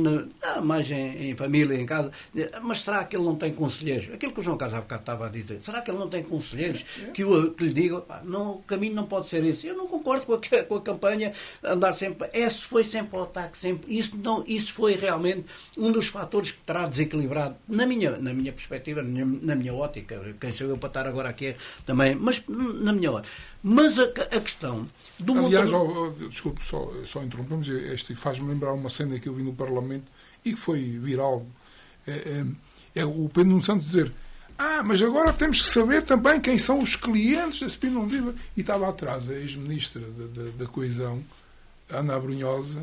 mais em família, em casa, mas será que ele não tem conselheiros? Aquilo que o João Carlos há bocado estava a dizer, será que ele não tem conselheiros que lhe digam, não, o caminho não pode ser esse? Eu não concordo com a campanha, andar sempre, esse foi sempre o ataque, sempre. Isso foi realmente um dos fatores que terá desequilibrado, na minha perspectiva, na minha ótica, quem sou eu para estar agora aqui também, mas na minha ótica. Mas a questão do Aliás, desculpe, só interrompemos, este faz-me lembrar uma cena que eu vi no Parlamento e que foi viral. É o Pedro Nuno Santos dizer: mas agora temos que saber também quem são os clientes da Spinumbiba. E estava atrás a ex-ministra da Coesão, Ana Abrunhosa,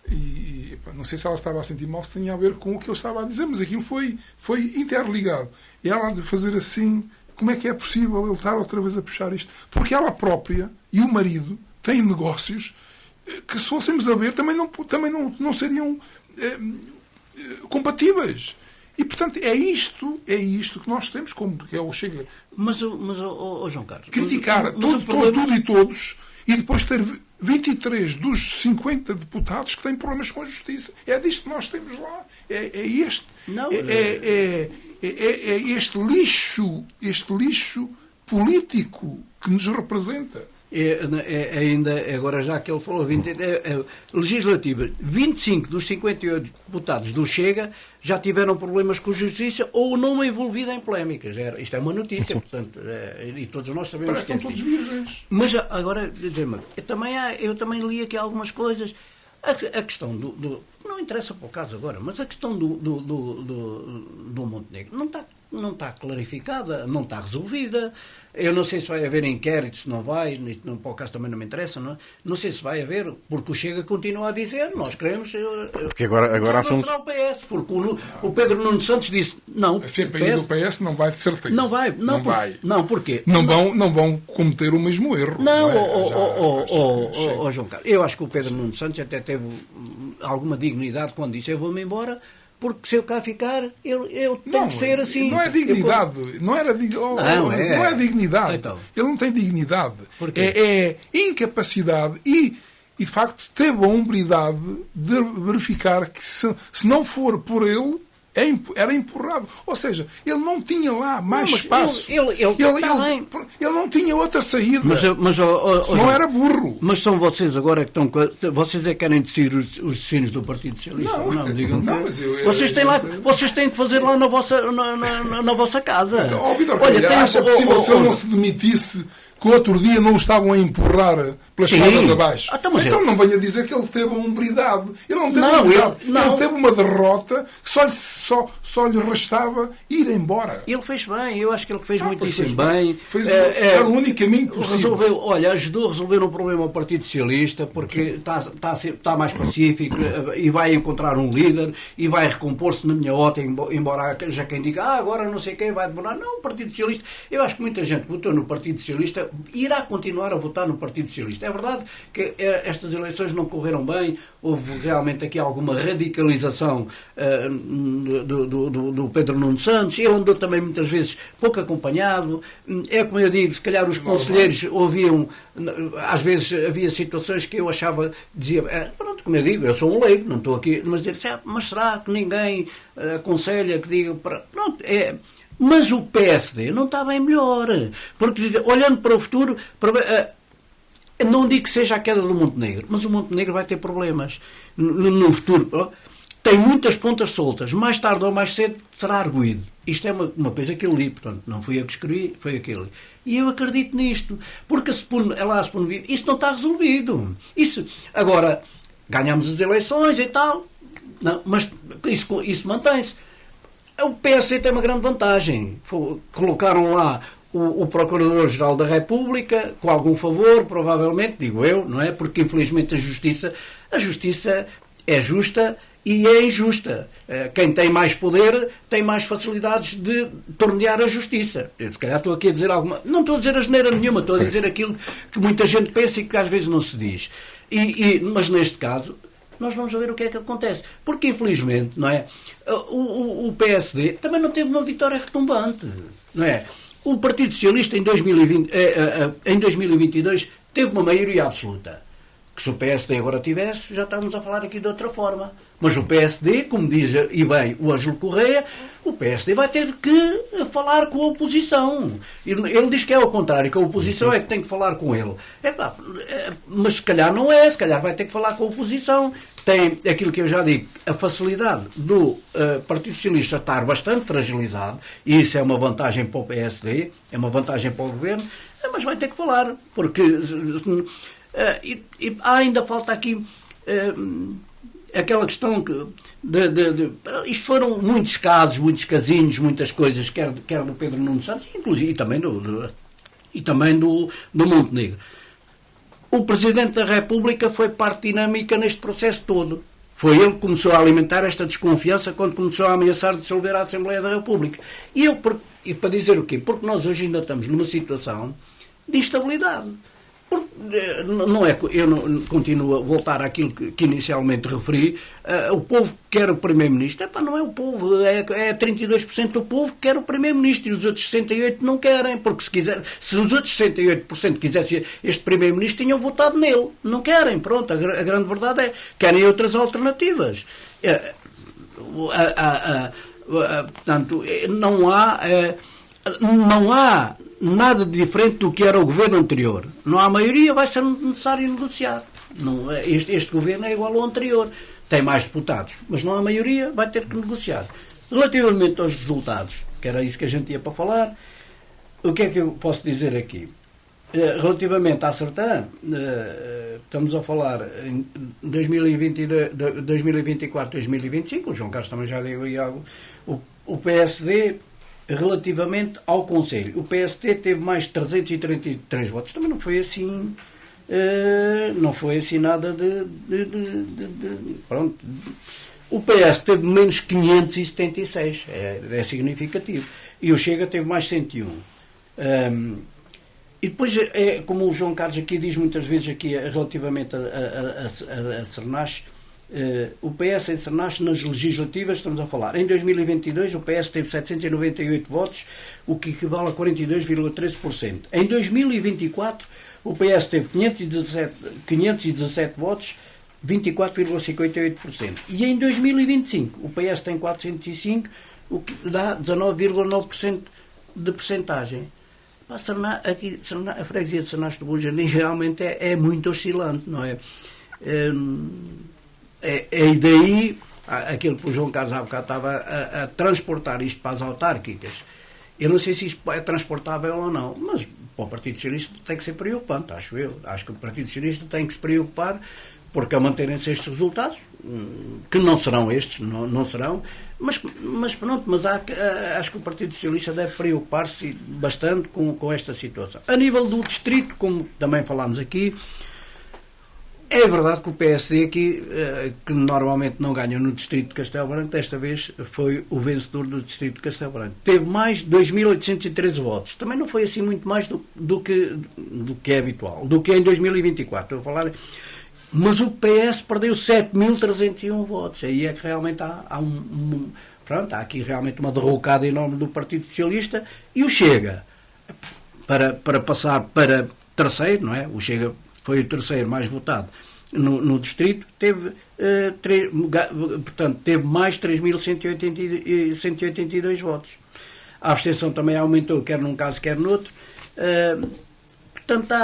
e não sei se ela estava a sentir mal, se tinha a ver com o que ele estava a dizer, mas aquilo foi interligado. E ela a fazer assim: como é que é possível ele estar outra vez a puxar isto? Porque ela própria e o marido têm negócios que, se fôssemos a ver, também não seriam compatíveis. E, portanto, é isto que nós temos, como que é o Chega. Mas João Carlos... Criticar tudo e todos, e depois ter 23 dos 50 deputados que têm problemas com a justiça. É disto que nós temos lá. É este lixo político que nos representa. Ainda, agora já que ele falou, legislativa, 25 dos 58 deputados do Chega já tiveram problemas com a justiça ou não envolvida em polémicas. Isto é uma notícia, portanto, e todos nós sabemos que é todos virgens. Mas agora, dizer-me, eu também li aqui algumas coisas. A questão não interessa para o caso agora, mas a questão do Montenegro não está clarificada, não está resolvida. Eu não sei se vai haver inquérito, se não vai, para o caso também não me interessa, não sei se vai haver, porque o Chega continua a dizer, nós queremos... Porque agora assunto... será o PS, porque o Pedro Nuno Santos disse, não... A CPI do PS não vai, de certeza. Não vai. Não, porquê? Não vão cometer o mesmo erro. João Carlos, eu acho que o Pedro Nuno Santos até teve alguma dignidade quando disse, eu vou-me embora, porque se eu cá ficar, eu tenho que ser assim. Não é dignidade. Não é dignidade. Então. Ele não tem dignidade. É incapacidade e, de facto, teve a hombridade de verificar que se não for por ele, era empurrado. Ou seja, ele não tinha lá mais espaço. Ele não tinha outra saída. Não era burro. Mas são vocês agora que estão... Vocês é que querem decidir os destinos do Partido Socialista? Não, digam vocês têm que fazer lá na vossa casa. Então, Vítor, acha possível se ele não se demitisse que outro dia não o estavam a empurrar pelas escadas abaixo? Então não venha dizer que ele teve uma umbridade. Ele não teve uma umbridade. Ele teve uma derrota que só lhe restava ir embora. Ele fez bem. Eu acho que ele fez muitíssimo bem. Era o único caminho possível. Ajudou a resolver um problema ao Partido Socialista, porque está mais pacífico e vai encontrar um líder e vai recompor-se, na minha ótica, embora já quem diga agora não sei quem vai demorar. Não, o Partido Socialista... Eu acho que muita gente votou no Partido Socialista irá continuar a votar no Partido Socialista. É verdade que estas eleições não correram bem, houve realmente aqui alguma radicalização do Pedro Nuno Santos, ele andou também muitas vezes pouco acompanhado, é como eu digo, se calhar os conselheiros ouviam, às vezes havia situações que eu achava, dizia, pronto, como eu digo, eu sou um leigo, não estou aqui, mas dizer, mas será que ninguém aconselha que diga, pronto, mas o PSD não está bem melhor. Porque, olhando para o futuro, não digo que seja a queda do Montenegro, mas o Montenegro vai ter problemas no futuro. Tem muitas pontas soltas. Mais tarde ou mais cedo será arguído. Isto é uma coisa que eu li, portanto, não fui eu que escrevi, foi aquele. E eu acredito nisto. Porque isso não está resolvido. Agora, ganhamos as eleições e tal, não, mas isso mantém-se. O PSD tem uma grande vantagem. Colocaram lá o Procurador-Geral da República, com algum favor, provavelmente, digo eu, não é? Porque, infelizmente, a Justiça é justa e é injusta. Quem tem mais poder tem mais facilidades de tornear a Justiça. Eu, se calhar, estou aqui a dizer alguma... Não estou a dizer asneira nenhuma, estou a dizer aquilo que muita gente pensa e que às vezes não se diz. Mas, neste caso... Nós vamos ver o que é que acontece. Porque, infelizmente, não é? O PSD também não teve uma vitória retumbante. Não é? O Partido Socialista, em 2022, teve uma maioria absoluta. Que se o PSD agora tivesse, já estávamos a falar aqui de outra forma. Mas o PSD, como diz e bem o Ângelo Correia, o PSD vai ter que falar com a oposição. Ele diz que é ao contrário, que a oposição é que tem que falar com ele. Mas se calhar não é, se calhar vai ter que falar com a oposição. Tem aquilo que eu já digo, a facilidade do Partido Socialista estar bastante fragilizado, e isso é uma vantagem para o PSD, é uma vantagem para o Governo, mas vai ter que falar, porque ainda falta aqui... aquela questão que isto foram muitos casos, muitos casinhos, muitas coisas, quer do Pedro Nuno Santos, inclusive e também do Montenegro. O Presidente da República foi parte dinâmica neste processo todo. Foi ele que começou a alimentar esta desconfiança quando começou a ameaçar dissolver a Assembleia da República. E para dizer o quê? Porque nós hoje ainda estamos numa situação de instabilidade. Eu não continuo a voltar àquilo que inicialmente referi. O povo quer o Primeiro-Ministro. Não é o povo, é 32% do povo que quer o Primeiro-Ministro e os outros 68% não querem, porque se os outros 68% quisessem este Primeiro-Ministro, tinham votado nele. Não querem, pronto. A grande verdade é que querem outras alternativas. Portanto, não há nada diferente do que era o governo anterior. Não há maioria, vai ser necessário negociar. Este governo é igual ao anterior. Tem mais deputados, mas não há maioria, vai ter que negociar. Relativamente aos resultados, que era isso que a gente ia para falar, o que é que eu posso dizer aqui? Relativamente à Sertã, estamos a falar em 2024, 2025, o João Carlos também já deu aí algo, o PSD... Relativamente ao Conselho, o PST teve mais 333 votos. Também não foi assim nada pronto. O PS teve menos 576, é significativo. E o Chega teve mais 101. E depois, como o João Carlos aqui diz muitas vezes aqui, relativamente a Cernache, o PS em Cernache nas legislativas, estamos a falar, em 2022 o PS teve 798 votos, o que equivale a 42,13%. Em 2024 o PS teve 517 votos, 24,58%. E em 2025 o PS tem 405, o que dá 19,9% de percentagem. Aqui, a freguesia de Sernache do Bom Jardim realmente é muito oscilante, não é? E daí, aquilo que o João Carlos há bocado estava a transportar isto para as autárquicas. Eu não sei se isto é transportável ou não, mas para o Partido Socialista tem que ser preocupante, acho eu. Acho que o Partido Socialista tem que se preocupar, porque ao manterem-se estes resultados, que não serão estes, não serão, mas pronto, mas acho que o Partido Socialista deve preocupar-se bastante com esta situação. A nível do distrito, como também falámos aqui, é verdade que o PSD aqui, que normalmente não ganha no distrito de Castelo Branco, desta vez foi o vencedor do distrito de Castelo Branco. Teve mais 2.813 votos. Também não foi assim muito mais do que é habitual, do que é em 2024. Estou a falar... Mas o PS perdeu 7.301 votos. Aí é que realmente há aqui realmente uma derrocada enorme do Partido Socialista. E o Chega, para passar para terceiro, não é? O Chega foi o terceiro mais votado no distrito, teve mais 3.182 votos. A abstenção também aumentou, quer num caso, quer no outro. Portanto,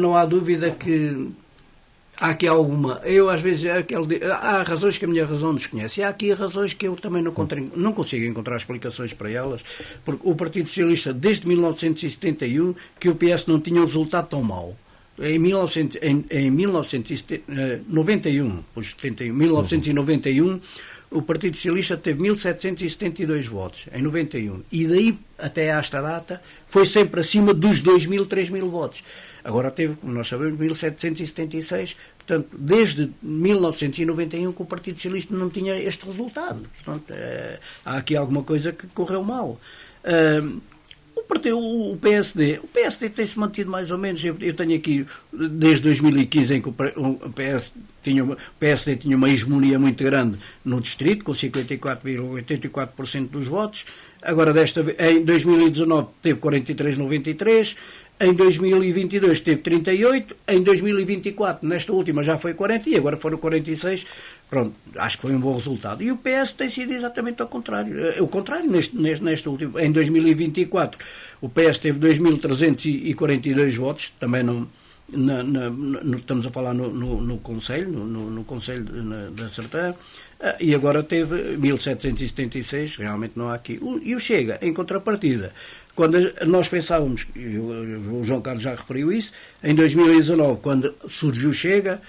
não há dúvida que há aqui alguma... Eu, às vezes, há razões que a minha razão desconhece. E há aqui razões que eu também não consigo encontrar explicações para elas, porque o Partido Socialista, desde 1971, que o PS não tinha um resultado tão mau. Em 1991, o Partido Socialista teve 1.772 votos, em 91. E daí, até esta data, foi sempre acima dos 2.000, 3.000 votos. Agora teve, como nós sabemos, 1.776. Portanto, desde 1991 que o Partido Socialista não tinha este resultado. Portanto, há aqui alguma coisa que correu mal. O PSD tem-se mantido mais ou menos. Eu tenho aqui, desde 2015, em que o PSD tinha uma hegemonia muito grande no distrito, com 54,84% dos votos. Agora, em 2019, teve 43,93%. Em 2022 teve 38%, em 2024, nesta última, já foi 40% e agora foram 46%. Pronto, acho que foi um bom resultado. E o PS tem sido exatamente ao contrário. O contrário, nesta última. Em 2024, o PS teve 2.342 votos, também não... estamos a falar no Conselho, no Conselho da Sertã, e agora teve 1.776, realmente não há aqui. E o Chega, em contrapartida, quando nós pensávamos, o João Carlos já referiu isso, em 2019, quando surgiu o Chega,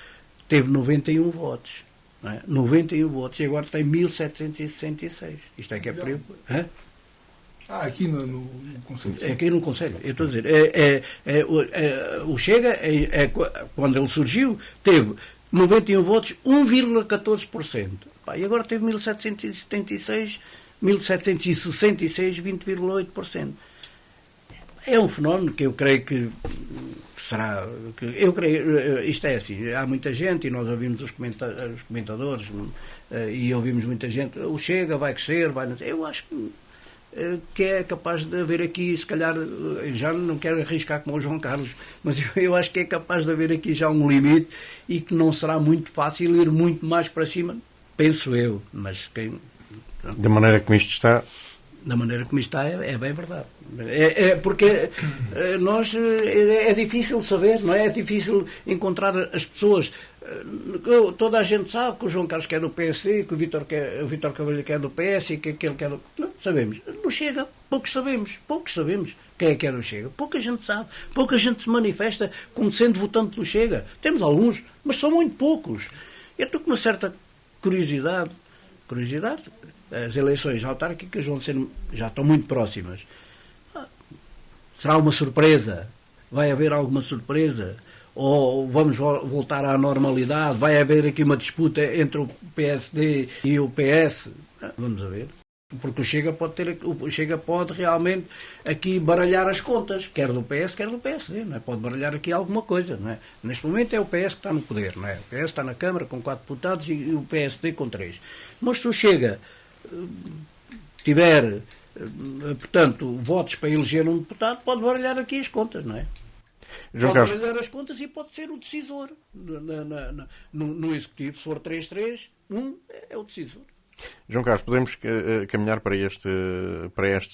teve 91 votos. Não é? 91 votos, e agora tem 1.766. Isto é que é preocupante. Aqui no Conselho. Aqui no Conselho, eu estou a dizer. O Chega, quando ele surgiu, teve 91 votos, 1,14%. E agora teve 1.766, 20,8%. É um fenómeno que eu creio que será... isto é assim, há muita gente, e nós ouvimos os comentadores, e ouvimos muita gente, o Chega vai crescer, eu acho que é capaz de haver aqui, se calhar, já não quero arriscar como o João Carlos, mas eu acho que é capaz de haver aqui já um limite e que não será muito fácil ir muito mais para cima, penso eu, mas quem... Da maneira como isto está... Da maneira como isto está, é bem verdade. Porque nós é difícil saber, não é? É difícil encontrar as pessoas. Toda a gente sabe que o João Carlos quer do PSD, que o Vítor Cavalheiro quer do PS e que aquele quer do... Não sabemos. Não Chega, poucos sabemos quem é que é do Chega. Pouca gente sabe. Pouca gente se manifesta como sendo votante do Chega. Temos alguns, mas são muito poucos. Eu estou com uma certa curiosidade. As eleições autárquicas já estão muito próximas. Será uma surpresa? Vai haver alguma surpresa? Ou vamos voltar à normalidade? Vai haver aqui uma disputa entre o PSD e o PS? Vamos a ver. Porque o Chega pode realmente aqui baralhar as contas, quer do PS, quer do PSD, não é? Pode baralhar aqui alguma coisa, não é? Neste momento é o PS que está no poder, não é? O PS está na Câmara com 4 deputados e o PSD com 3. Mas se o Chega tiver, portanto, votos para eleger um deputado, pode baralhar aqui as contas, não é? João pode Carlos, baralhar as contas e pode ser o decisor. No Executivo, se for 3-3, é o decisor. João Carlos, podemos caminhar para este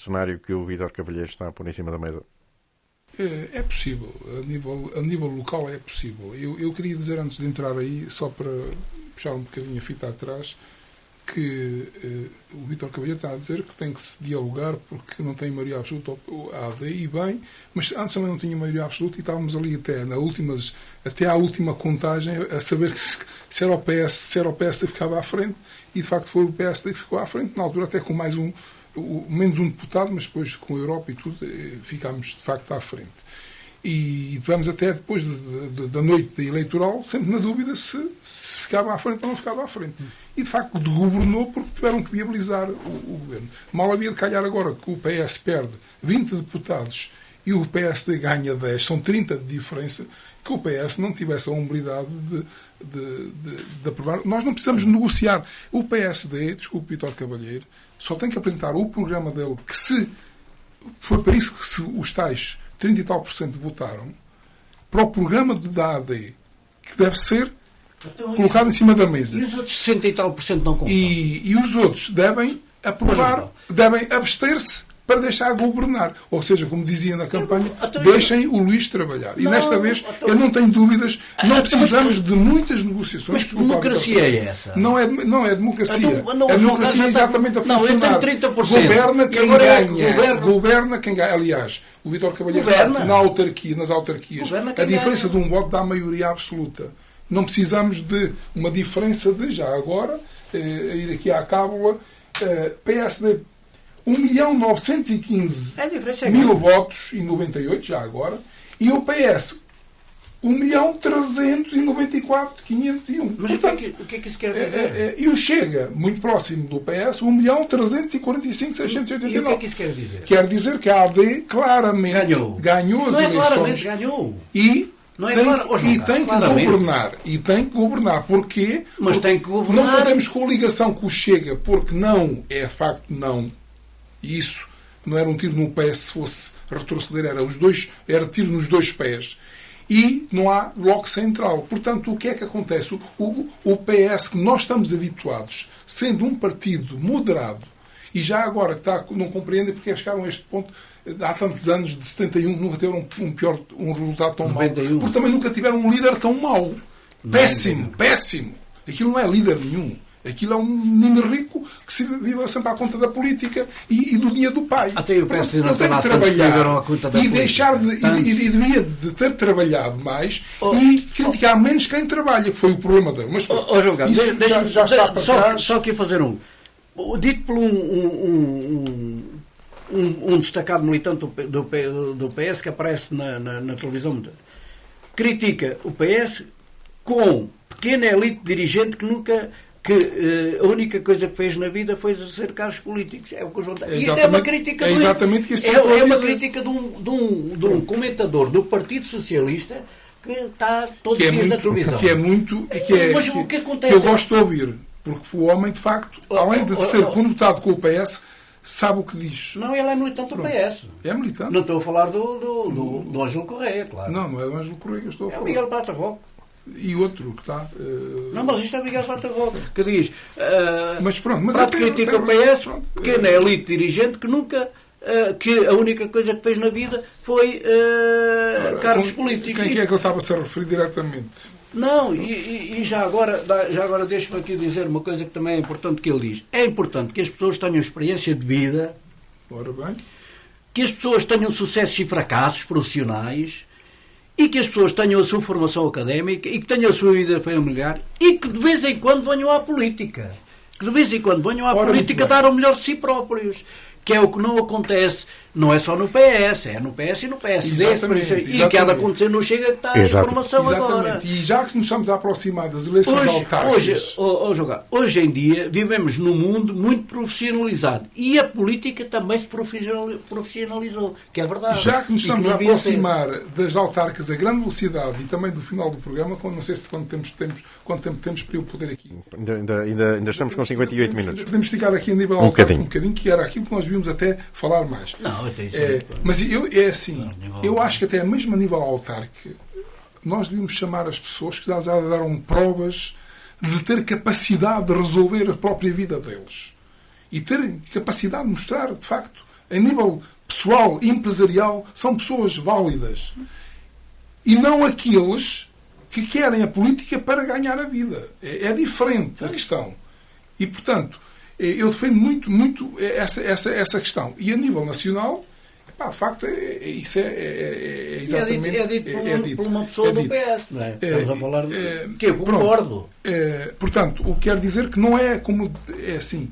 cenário que o Vítor Cavalheiro está a pôr em cima da mesa? É possível, a nível local é possível. Eu queria dizer, antes de entrar aí, só para puxar um bocadinho a fita atrás, que o Vítor Cavalheiro está a dizer que tem que se dialogar porque não tem maioria absoluta a AD, e bem, mas antes também não tinha maioria absoluta e estávamos ali até à última contagem a saber se era o PSD que ficava à frente, e de facto foi o PSD que ficou à frente, na altura até com menos um deputado, mas depois com a Europa e tudo ficámos de facto à frente. E tivemos até depois da noite eleitoral sempre na dúvida se ficava à frente ou não ficava à frente. E de facto governou porque tiveram que viabilizar o governo. Mal havia de calhar agora que o PS perde 20 deputados e o PSD ganha 10, são 30 de diferença, que o PS não tivesse a hombridade de aprovar. Nós não precisamos negociar. O PSD, desculpe, Vítor Cavalheiro, só tem que apresentar o programa dele, que foi para isso que os tais 30 e tal % votaram, para o programa da AD, que deve ser colocado em cima da mesa. E os outros 60 e tal % não concordam? E os outros devem aprovar, devem abster-se para deixar governar. Ou seja, como dizia na campanha, deixem o Luís trabalhar. E desta vez, eu não tenho dúvidas, não precisamos de muitas negociações. Mas que democracia é essa? Não é democracia. A democracia é exatamente a funcionar. Não, eu tenho 30%. Governa quem ganha. Governa quem ganha. Aliás, o Vítor Cavalheiro sabe que nas autarquias a diferença de um voto dá maioria absoluta. Não precisamos de uma diferença de, já agora, ir aqui à cábula, PSD 1.915.000 votos e 98, já agora, e o PS 1.394.501. Mas portanto, o que é que isso quer dizer? E o Chega, muito próximo do PS, 1.345.689. E o que é que isso quer dizer? Quer dizer que a AD claramente ganhou as eleições. Ganhou. E tem que governar. Porquê? Mas tem que governar. Não fazemos coligação com o Chega, porque não, é facto não. E isso não era um tiro no pé se fosse retroceder, era tiro nos dois pés. E não há bloco central. Portanto, o que é que acontece? O PS, que nós estamos habituados, sendo um partido moderado, e já agora que não compreendem porque chegaram a este ponto, há tantos anos, de 71, nunca tiveram um resultado tão mau. Porque também nunca tiveram um líder tão mau. Péssimo. Aquilo não é líder nenhum. Aquilo é um menino rico que se vive sempre à conta da política e do dinheiro do pai. Até o PSD não tem que trabalhar à conta da política. E devia de ter trabalhado mais e criticar menos quem trabalha, que foi o problema dele. Mas João Carlos, já está para trás. Só aqui fazer dito por um destacado militante do PS que aparece na televisão, critica o PS com pequena elite dirigente que a única coisa que fez na vida foi exercer cargos políticos. É o que o João está. Isto é uma crítica uma crítica de um comentador do Partido Socialista que está todos os dias na televisão. Mas o que acontece? Que eu gosto de ouvir, porque o homem, de facto, além de ser conotado com o PS, sabe o que diz. Não, ele é militante do PS. É militante. Não estou a falar do Ângelo Correia, claro. Não é do Ângelo Correia que eu estou a falar. É o Miguel Pata Roque. E outro que está... Não, mas isto é Miguel Pata Roque, que diz... mas critica o PS, pequena elite dirigente que nunca... que a única coisa que fez na vida foi cargos políticos. Quem é que ele estava-se a referir diretamente? Não, e já agora deixo-me aqui dizer uma coisa que também é importante que ele diz. É importante que as pessoas tenham experiência de vida, ora bem, que as pessoas tenham sucessos e fracassos profissionais e que as pessoas tenham a sua formação académica e que tenham a sua vida familiar e que de vez em quando venham à política. Que de vez em quando venham à política dar o melhor de si próprios. Que é o que não acontece, não é só no PS, é no PS e no PSD. E que há de acontecer no Chega que está a informação agora. E já que nos estamos a aproximar das eleições autárquicas... Hoje em dia vivemos num mundo muito profissionalizado e a política também se profissionalizou, que é verdade. Já que nos estamos a aproximar das autárquicas a grande velocidade e também do final do programa, não sei se quanto tempo temos para eu poder aqui... Ainda estamos com 58 minutos. Podemos ficar aqui a nível autárquico um bocadinho, que era aquilo que nós vimos até falar mais. Não, Não, até isso é mas eu acho que até mesmo a nível autárquico, nós devíamos chamar as pessoas que já deram provas de ter capacidade de resolver a própria vida deles. E ter capacidade de mostrar, de facto, a nível pessoal e empresarial, são pessoas válidas. E não aqueles que querem a política para ganhar a vida. É diferente a questão. E, portanto, eu defendo muito essa questão. E a nível nacional, de facto, isso é exatamente... É dito por uma pessoa do PS, não é? Estamos a falar de... que eu concordo. Portanto, o que quer dizer que não é como... É assim...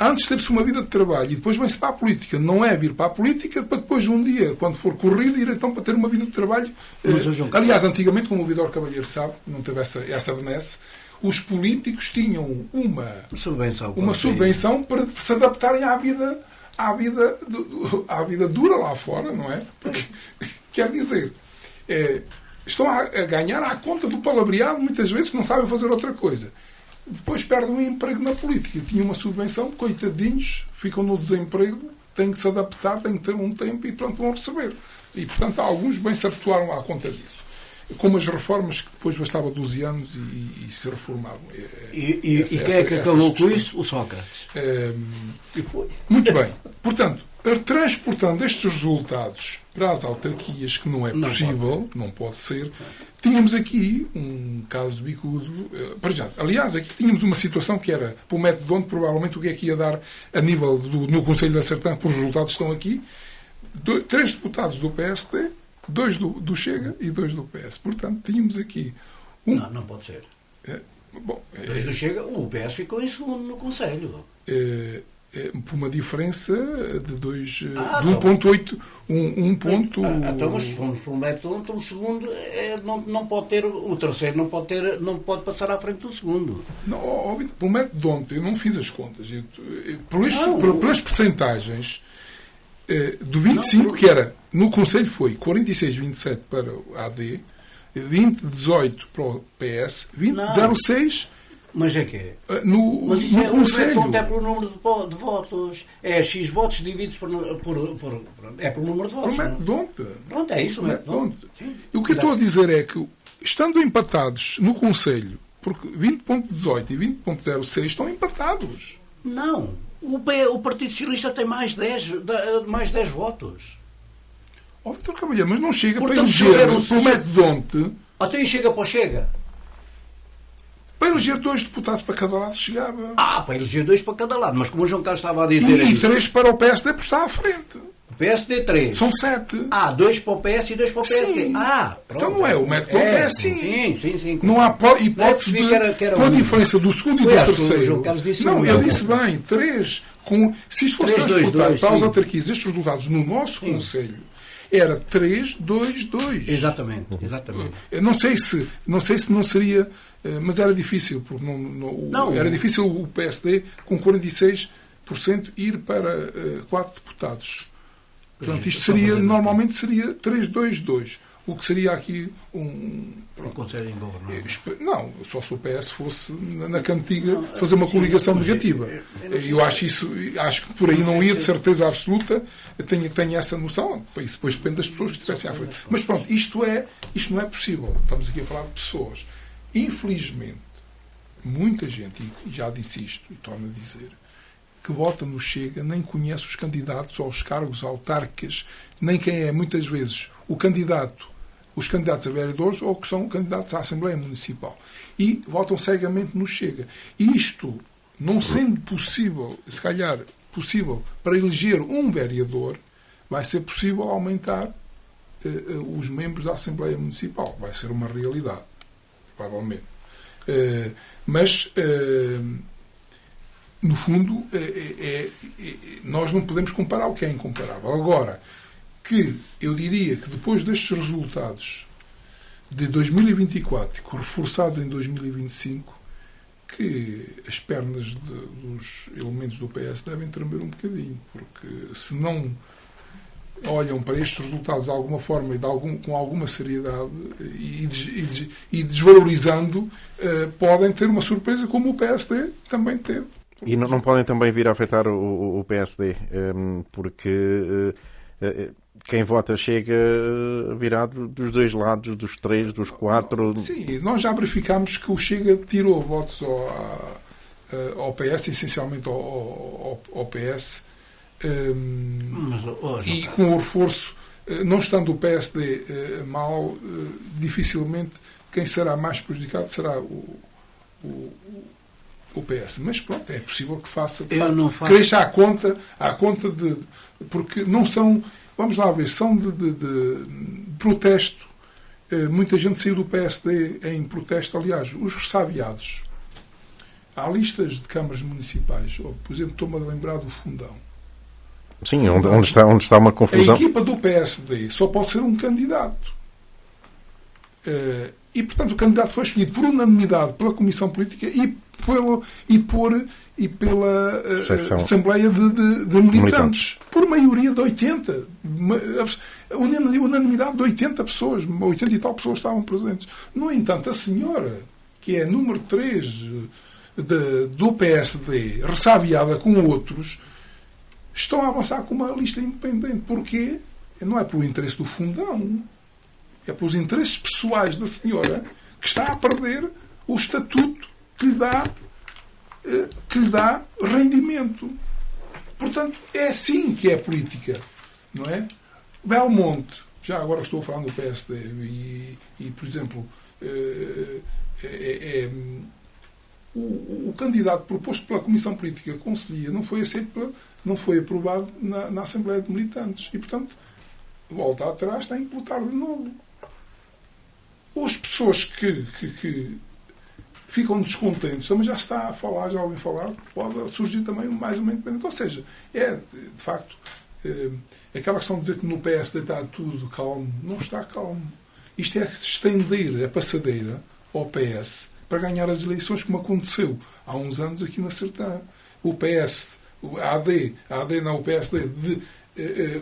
Antes teve-se uma vida de trabalho e depois vem-se para a política. Não é vir para a política para depois, um dia, quando for corrido, ir então para ter uma vida de trabalho. Aliás, antigamente, como o Vítor Cavalheiro sabe, não teve essa benesse, os políticos tinham uma subvenção para se adaptarem à vida dura lá fora, não é? Porque, quer dizer, estão a ganhar à conta do palavreado, muitas vezes não sabem fazer outra coisa. Depois perdem o emprego na política. Tinha uma subvenção, coitadinhos, ficam no desemprego, têm que se adaptar, têm que ter um tempo e pronto, vão receber. E, portanto, alguns bem se habituaram à conta disso. Como as reformas que depois bastava 12 anos e se reformavam. E quem é que acabou com isso? O Sócrates. Muito bem. Portanto, transportando estes resultados para as autarquias, que não é possível, não pode ser, tínhamos aqui um caso bicudo. Aliás, aqui tínhamos uma situação que era, para o método de onde provavelmente o que é que ia dar a nível no Conselho da Sertã, por os resultados estão aqui, 3 deputados do PSD, 2 do Chega e 2 do PS. Portanto, tínhamos aqui... Não pode ser. 2 do Chega, o PS ficou em segundo no Conselho. Por uma diferença de 1.8. Mas se formos para o método, então o segundo não pode ter, o terceiro não pode passar à frente do segundo. Não, por o método de ontem, eu não fiz as contas. Pelas percentagens do 25, que era no Conselho, foi 46,27 para a AD, 20,18 para o PS, 20,06. Mas é que é? Mas isso Conselho. É pelo número de votos. É X votos divididos é pelo número de votos. Pronto, é isso mesmo. E o que eu estou a dizer é que, estando empatados no Conselho, porque 20,18 e 20,06 estão empatados. Não. O Partido Socialista tem mais 10 votos. Vítor Cavalheiro, mas não chega para eleger pelo método de ontem. Até chega para o Chega. Para eleger 2 deputados para cada lado chegava. Para eleger 2 para cada lado. Mas como o João Carlos estava a dizer... E 3 para o PSD, por estar à frente. O PSD 3. São 7. 2 para o PS e 2 para o PSD. Sim. Pronto. Então não é. O método é assim. Sim. Não há hipótese de... Com a diferença do segundo e do terceiro. Eu disse bem. 3. Se isto fosse transportado para as autarquias, estes resultados no nosso Conselho, era 3, 2, 2. Exatamente. Não sei se não seria... Mas era difícil, porque era difícil o PSD, com 46%, ir para 4 deputados. Portanto, isto normalmente seria 3-2-2, o que seria aqui um conselho em governo. Não, só se o PS fosse na cantiga fazer uma coligação negativa. Eu acho que por aí não ia de certeza absoluta, tenho essa noção, isso depois depende das pessoas que estivessem à frente. Mas pronto, isto não é possível. Estamos aqui a falar de pessoas. Infelizmente, muita gente, e já disse isto, e torno a dizer, que vota no Chega, nem conhece os candidatos aos cargos autárquicos, nem quem é, muitas vezes, os candidatos a vereadores ou que são candidatos à Assembleia Municipal. E votam cegamente no Chega. E isto, não sendo possível, se calhar possível, para eleger um vereador, vai ser possível aumentar os membros da Assembleia Municipal. Vai ser uma realidade. Provavelmente. Mas, no fundo, nós não podemos comparar o que é incomparável. Agora, que eu diria que depois destes resultados de 2024, reforçados em 2025, que as pernas dos elementos do PS devem tremer um bocadinho, porque se não olham para estes resultados de alguma forma e com alguma seriedade e desvalorizando, podem ter uma surpresa como o PSD também teve E não podem também vir a afetar o PSD, porque quem vota Chega virado dos dois lados, dos três, dos quatro. Sim, nós já verificamos que o Chega tirou votos ao PS, essencialmente ao PS, e com o reforço, não estando o PSD mal, dificilmente quem será mais prejudicado será o PS. Mas pronto, é possível que faça, de facto, que deixe à conta de... Porque não são... Vamos lá ver, são de protesto. Muita gente saiu do PSD em protesto. Aliás, os ressabiados. Há listas de câmaras municipais. Ou, por exemplo, estou-me a lembrar do Fundão. Sim, onde está uma confusão. A equipa do PSD só pode ser um candidato. E, portanto, o candidato foi escolhido por unanimidade pela Comissão Política e pela Assembleia de Militantes, por maioria de 80. Unanimidade de 80 pessoas, 80 e tal pessoas estavam presentes. No entanto, a senhora, que é número 3 do PSD, ressabiada com outros, estão a avançar com uma lista independente. Porquê? Não é pelo interesse do Fundão, é pelos interesses pessoais da senhora, que está a perder o estatuto que lhe dá rendimento. Portanto, é assim que é a política, não é? Belmonte, já agora estou a falar do PSD, e por exemplo, o candidato proposto pela Comissão Política Conselhia não foi aceito, não foi aprovado na Assembleia de Militantes. E, portanto, volta atrás, tem que votar de novo. As pessoas que ficam descontentes, também já está a falar, já ouvem falar, pode surgir também mais uma independência. Ou seja, é, de facto, aquela questão de dizer que no PSD está tudo calmo, não está calmo. Isto é estender a passadeira ao PS para ganhar as eleições, como aconteceu há uns anos aqui na Sertã. O PS, o PSD,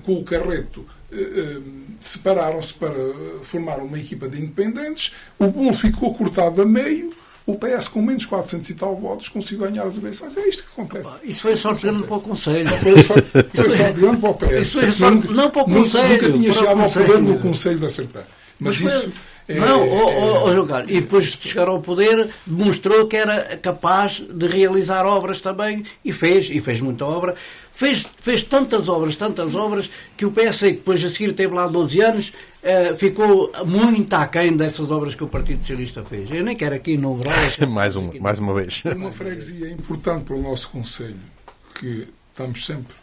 com o Carreto, separaram-se para formar uma equipa de independentes, o bolo ficou cortado a meio, o PS com menos 400 e tal votos conseguiu ganhar as eleições. É isto que acontece. Isso foi sorte grande para o Conselho. Foi sorte grande para o PS. Isso foi sorte, não para o Conselho. Nunca tinha chegado ao poder no Conselho da Sertã. Mas isso... João Carlos, e depois de chegar ao poder demonstrou que era capaz de realizar obras também, e fez muita obra, fez tantas obras que o PS, que depois a seguir teve lá 12 anos, ficou muito aquém dessas obras que o Partido Socialista fez. Eu nem quero aqui enumerar mais uma vez. Uma freguesia importante para o nosso Conselho, que estamos sempre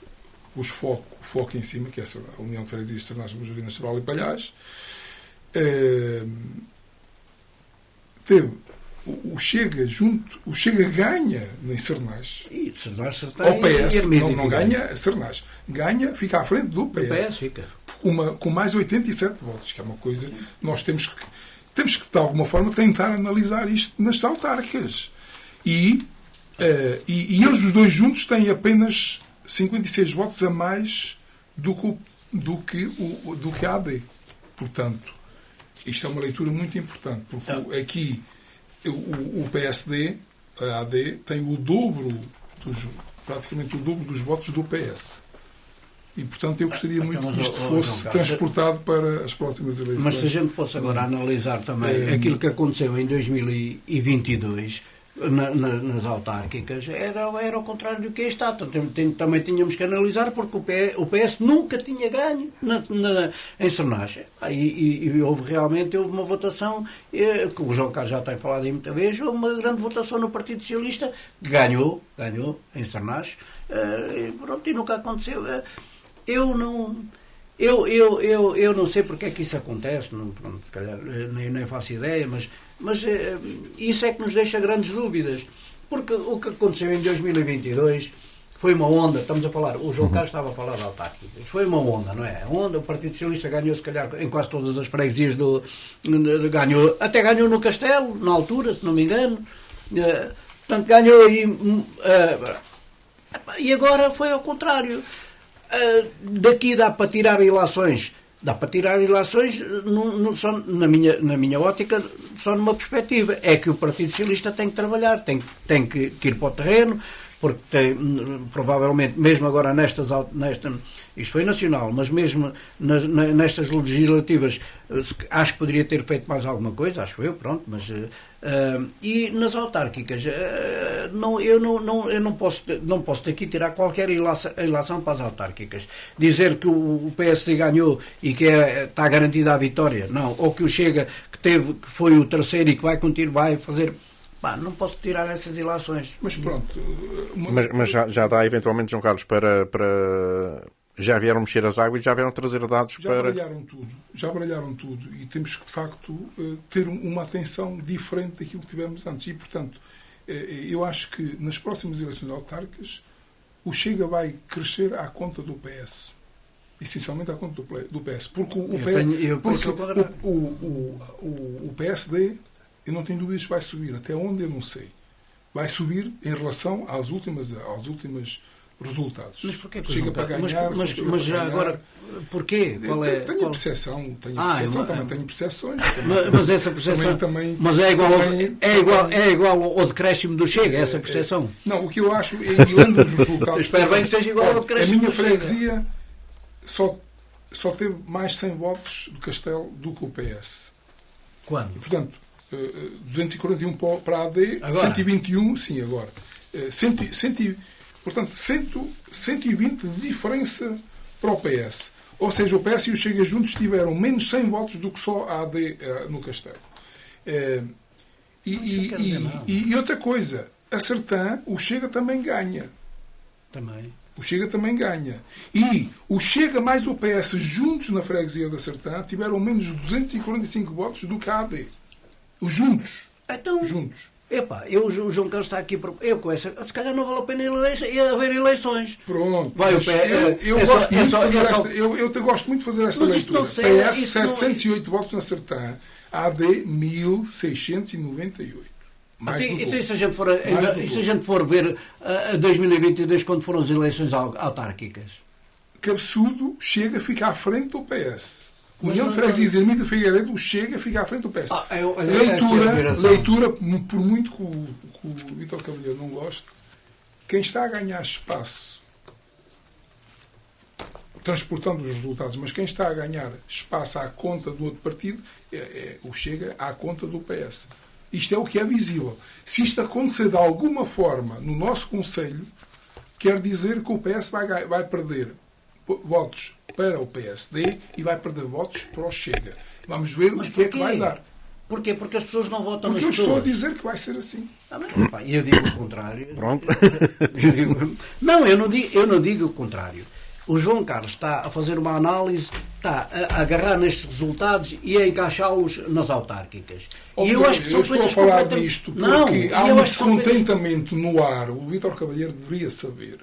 o foco em cima, que é a União de Freguesias de Sernás, Majorina, Sobral e Palhais. Teve o Chega ganha em Sernás. E Sernás, ao PS, não ganha a Sernás. Ganha, fica à frente do PS. Fica. Com mais 87 votos, que é uma coisa. Nós temos que, de alguma forma, tentar analisar isto nas autárquicas. E eles, os dois juntos, têm apenas 56 votos a mais do que a AD. Portanto, isto é uma leitura muito importante, porque aqui o PSD, a AD, tem praticamente o dobro dos votos do PS. E, portanto, eu gostaria muito que isto fosse transportado para as próximas eleições. Mas se a gente fosse agora analisar também aquilo que aconteceu em 2022, nas autárquicas, era ao contrário do que está. Também tínhamos que analisar, porque o PS nunca tinha ganho em Sernás. E houve uma votação, que o João Carlos já tem falado aí muita vez, houve uma grande votação no Partido Socialista, que ganhou em Sernás, e nunca aconteceu. Eu não sei porque é que isso acontece, se calhar nem faço ideia, mas isso é que nos deixa grandes dúvidas, porque o que aconteceu em 2022 foi uma onda. Estamos a falar, o João Carlos estava a falar de autárquicas, foi uma onda, não é? A onda, o Partido Socialista ganhou, se calhar, em quase todas as freguesias até ganhou no Castelo, na altura, se não me engano, portanto ganhou aí, e agora foi ao contrário. Daqui dá para tirar ilações, só na minha ótica, só numa perspectiva, é que o Partido Socialista tem que trabalhar, tem que ir para o terreno, porque tem, provavelmente, mesmo agora isto foi nacional, mas mesmo nestas legislativas, acho que poderia ter feito mais alguma coisa, acho eu, pronto, mas e nas autárquicas, eu não posso daqui tirar qualquer ilação para as autárquicas. Dizer que o PSD ganhou e que está garantida a vitória, não, ou que o Chega, que foi o terceiro e que vai fazer... não posso tirar essas ilações. Mas pronto. Mas já dá eventualmente, João Carlos, para já vieram mexer as águas e já vieram trazer dados para... Já baralharam tudo e temos que, de facto, ter uma atenção diferente daquilo que tivemos antes. E, portanto, eu acho que nas próximas eleições autárquicas o Chega vai crescer à conta do PS. Essencialmente à conta do PS. Porque o PSD... Eu não tenho dúvidas que vai subir. Até onde, eu não sei. Vai subir em relação aos últimos resultados. Mas porquê que chega para ganhar. Mas já agora, porquê? Tenho a percepção. Também tenho percepções. Mas essa percepção... Mas é igual ao decréscimo do Chega, essa percepção? Não, o que eu acho, e lendo os resultados... Espero bem que seja igual ao decréscimo do Chega. A minha freguesia só teve mais 100 votos do Castelo do que o PS. Quando? E, portanto... 241 para a AD, agora? 121, sim, agora. Portanto, 120 de diferença para o PS. Ou seja, o PS e o Chega juntos tiveram menos 100 votos do que só a AD no Castelo. E outra coisa, a Sertã, o Chega também ganha. Também. O Chega também ganha. E o Chega mais o PS juntos na freguesia da Sertã tiveram menos de 245 votos do que a AD. Os juntos. Então, juntos. O João Carlos está aqui. Se calhar não vale a pena haver eleições. Pronto. Eu gosto muito de fazer esta leitura. PS 708 votos na Sertã. AD 1698. E se a gente for ver 2022, quando foram as eleições autárquicas? Cabeçudo Chega a ficar à frente do PS. União de Freguesias e Ermida Figueiredo, o Chega fica à frente do PS. Leitura, por muito que o Vítor Cavalheiro não goste, quem está a ganhar espaço, transportando os resultados, mas quem está a ganhar espaço à conta do outro partido, o Chega à conta do PS. Isto é o que é visível. Se isto acontecer de alguma forma no nosso Conselho, quer dizer que o PS vai perder votos para o PSD e vai perder votos para o Chega. Vamos ver o que é que vai dar. Porquê? Porque as pessoas não votam nas pessoas. Porque eu estou a dizer que vai ser assim. E eu digo o contrário. Pronto. Eu não digo o contrário. O João Carlos está a fazer uma análise, está a agarrar nestes resultados e a encaixá-los nas autárquicas. E eu acho que são coisas estou a falar disto porque há um descontentamento no ar. O Vítor Cavalheiro deveria saber.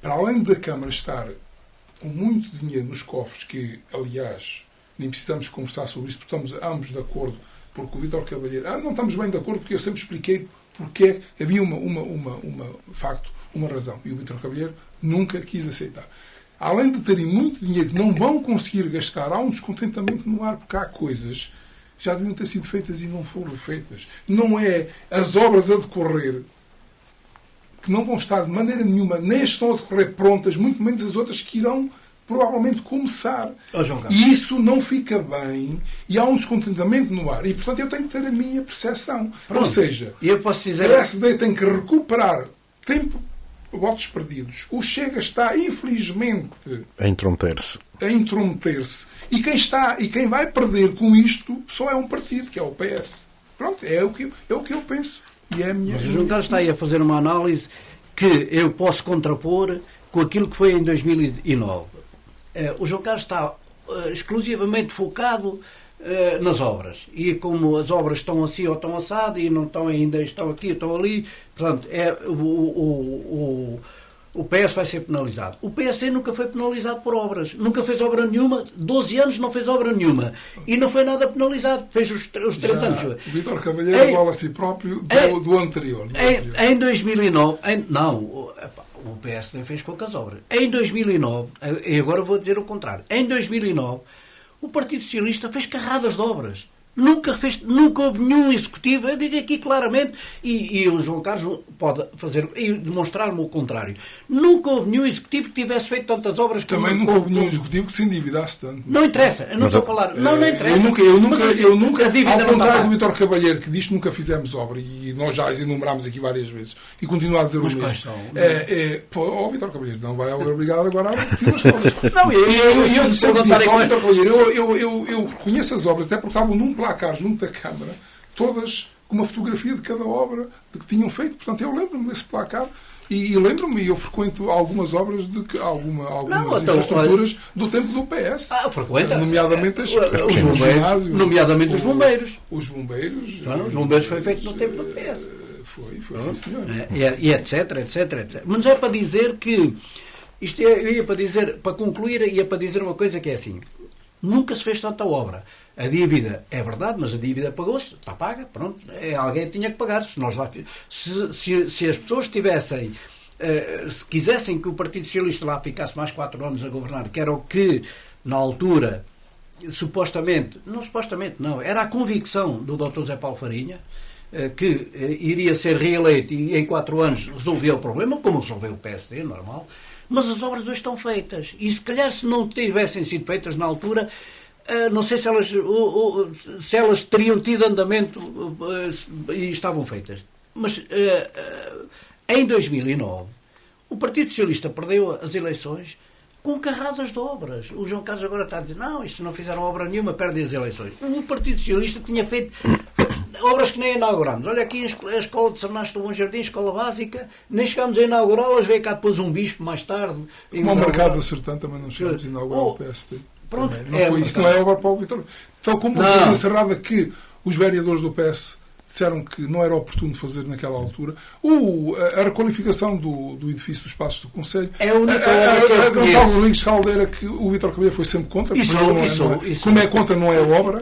Para além da Câmara estar com muito dinheiro nos cofres, que, aliás, nem precisamos conversar sobre isso, porque estamos ambos de acordo, porque o Vítor Cavalheiro... não estamos bem de acordo, porque eu sempre expliquei porque havia uma razão. E o Vítor Cavalheiro nunca quis aceitar. Além de terem muito dinheiro que não vão conseguir gastar, há um descontentamento no ar, porque há coisas que já deviam ter sido feitas e não foram feitas. Não é as obras a decorrer que não vão estar de maneira nenhuma, nem estão a decorrer prontas, muito menos as outras que irão provavelmente começar. E isso não fica bem e há um descontentamento no ar. E, portanto, eu tenho que ter a minha percepção. Pronto. Ou seja, eu posso dizer... o PSD tem que recuperar tempo, votos perdidos. O Chega está, infelizmente, a intrometer-se. E quem vai perder com isto só é um partido, que é o PS. Pronto, é o que eu penso. E é a minha... Mas o João Carlos está aí a fazer uma análise que eu posso contrapor com aquilo que foi em 2009. O João Carlos está exclusivamente focado nas obras. E como as obras estão assim ou estão assado e não estão ainda, estão aqui ou estão ali, portanto, o PS vai ser penalizado. O PSD nunca foi penalizado por obras. Nunca fez obra nenhuma. 12 anos não fez obra nenhuma. E não foi nada penalizado. Fez os 3 anos. O Vítor Cavalheiro igual a si próprio do anterior. Em 2009... o PSD fez poucas obras. Em 2009... E agora vou dizer o contrário. Em 2009, o Partido Socialista fez carradas de obras. Nunca houve nenhum executivo, eu digo aqui claramente, e o João Carlos pode fazer e demonstrar-me o contrário. Nunca houve nenhum executivo que tivesse feito tantas obras como... Também nunca houve nenhum executivo que se endividasse tanto. Não interessa, eu não estou a falar. Não interessa. Eu nunca, ao contrário do Vítor Cavalheiro, que diz que nunca fizemos obra, e nós já as enumerámos aqui várias vezes, e continua a dizer o mesmo. Vítor Cavalheiro, não vai obrigar agora a repetir as obras. Não, eu sempre disse ao Vítor Cavalheiro, eu reconheço as obras, até porque estavam num placar junto da Câmara, todas com uma fotografia de cada obra de que tinham feito. Portanto, eu lembro-me desse placar e lembro-me, eu frequento algumas obras de algumas infraestruturas do tempo do PS. Frequenta. Nomeadamente os bombeiros. Nomeadamente os bombeiros. Os bombeiros. Os bombeiros foi feito no tempo do PS. Foi sim, senhor. E etc. Mas é para dizer que eu ia para dizer, para concluir, ia para dizer uma coisa que é assim. Nunca se fez tanta obra. A dívida é verdade, mas a dívida pagou-se, está paga, pronto. Alguém tinha que pagar. Se as pessoas tivessem, se quisessem que o Partido Socialista lá ficasse mais 4 anos a governar, que era o que, na altura, não, era a convicção do Dr. José Paulo Farinha, que iria ser reeleito e em 4 anos resolvia o problema, como resolveu o PSD, normal. Mas as obras hoje estão feitas. E se calhar se não tivessem sido feitas na altura, não sei se elas teriam tido andamento e estavam feitas. Mas em 2009, o Partido Socialista perdeu as eleições com carradas de obras. O João Carlos agora está a dizer, não, isto não fizeram obra nenhuma, perdem as eleições. O Partido Socialista tinha feito obras que nem inaugurámos. Olha aqui a escola de Sernaste do Bom Jardim, escola básica, nem chegámos a inaugurá-las, veio cá depois um bispo mais tarde. Como o mercado da Sertã também não chegámos a inaugurar o PST. Pronto, isso não é obra para o Vitor. Tal como a encerrada que os vereadores do PS disseram que não era oportuno fazer naquela altura. A requalificação do edifício dos Passos do Conselho. É a única obra que Gonçalo Rodrigues Caldeira, que o Vítor Cavalheiro foi sempre contra. Como é contra, não é obra.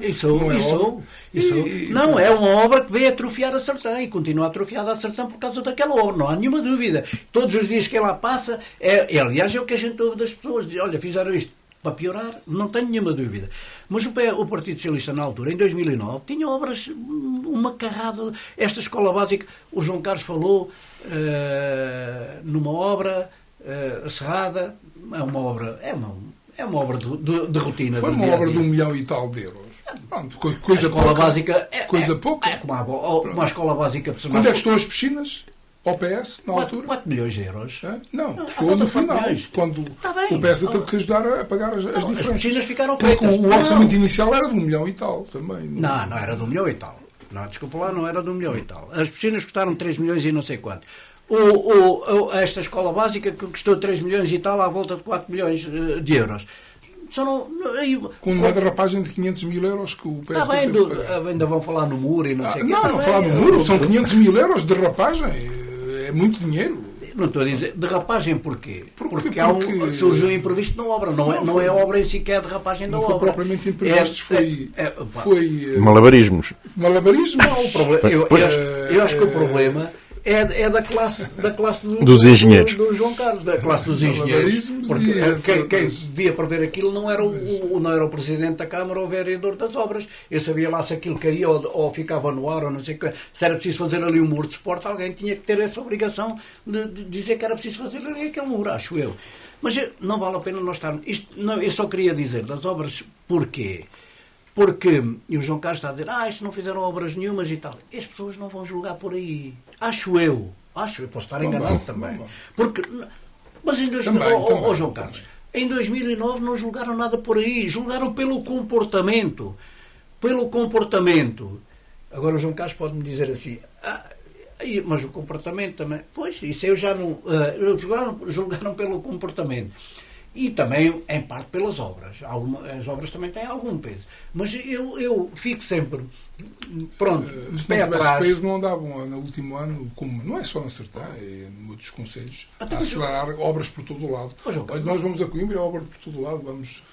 Não, é uma obra que veio atrofiar a Sertã e continua atrofiada a Sertã por causa daquela obra. Não há nenhuma dúvida. Todos os dias que ela passa, aliás, é o que a gente ouve das pessoas. Diz, olha, fizeram isto para piorar, não tenho nenhuma dúvida. Mas o Partido Socialista, na altura, em 2009, tinha obras, uma carrada. Esta escola básica, o João Carlos falou numa obra cerrada, é uma obra de rotina. Foi uma obra de 1 milhão e tal de euros. Pronto, coisa a escola pouca. Básica coisa pouca. É como uma escola básica de Quando é que estão as piscinas? Ao PS, na altura? 4 milhões de euros. Não, foi no final, quando o PS teve que ajudar a pagar as diferenças. As piscinas ficaram feitas. Porque o orçamento inicial era de 1 milhão e tal também. Não era de 1 milhão e tal. Não, desculpa lá, não era de 1 milhão e tal. As piscinas custaram 3 milhões e não sei quanto. Esta escola básica que custou 3 milhões e tal, à volta de 4 milhões de euros. Com uma derrapagem de 500 mil euros que o PS ainda vão falar no muro e não sei o quê. Não falar no muro, são 500 mil euros de derrapagem. É muito dinheiro. Não estou a dizer derrapagem porquê? Porque surgiu um imprevisto na obra. Não é a obra em si que é a derrapagem da obra. Não foi propriamente imprevistos, foi malabarismos. Malabarismos? Não, eu acho que o problema é da classe dos engenheiros. Do João Carlos, da classe dos engenheiros. Porque quem devia prever aquilo não era o Presidente da Câmara ou o vereador das obras. Eu sabia lá se aquilo caía ou ficava no ar ou não sei o que. Se era preciso fazer ali um muro de suporte, alguém tinha que ter essa obrigação de dizer que era preciso fazer ali aquele muro, acho eu. Mas não vale a pena nós estarmos... Eu só queria dizer das obras porquê. Porque, e o João Carlos está a dizer, isto não fizeram obras nenhumas e tal. As pessoas não vão julgar por aí. Acho eu posso estar enganado também. Porque, mas em 2009, João Carlos, em 2009 não julgaram nada por aí. Julgaram pelo comportamento. Agora o João Carlos pode-me dizer assim, mas o comportamento também... Pois, isso eu já não... julgaram pelo comportamento. E também, em parte, pelas obras. As obras também têm algum peso. Mas eu fico sempre... Pronto, se não tivesse peso, não andavam no último ano, como não é só na Sertã, é em muitos conselhos, a acelerar obras por todo o lado. Olha, nós vamos a Coimbra, obras por todo o lado, vamos...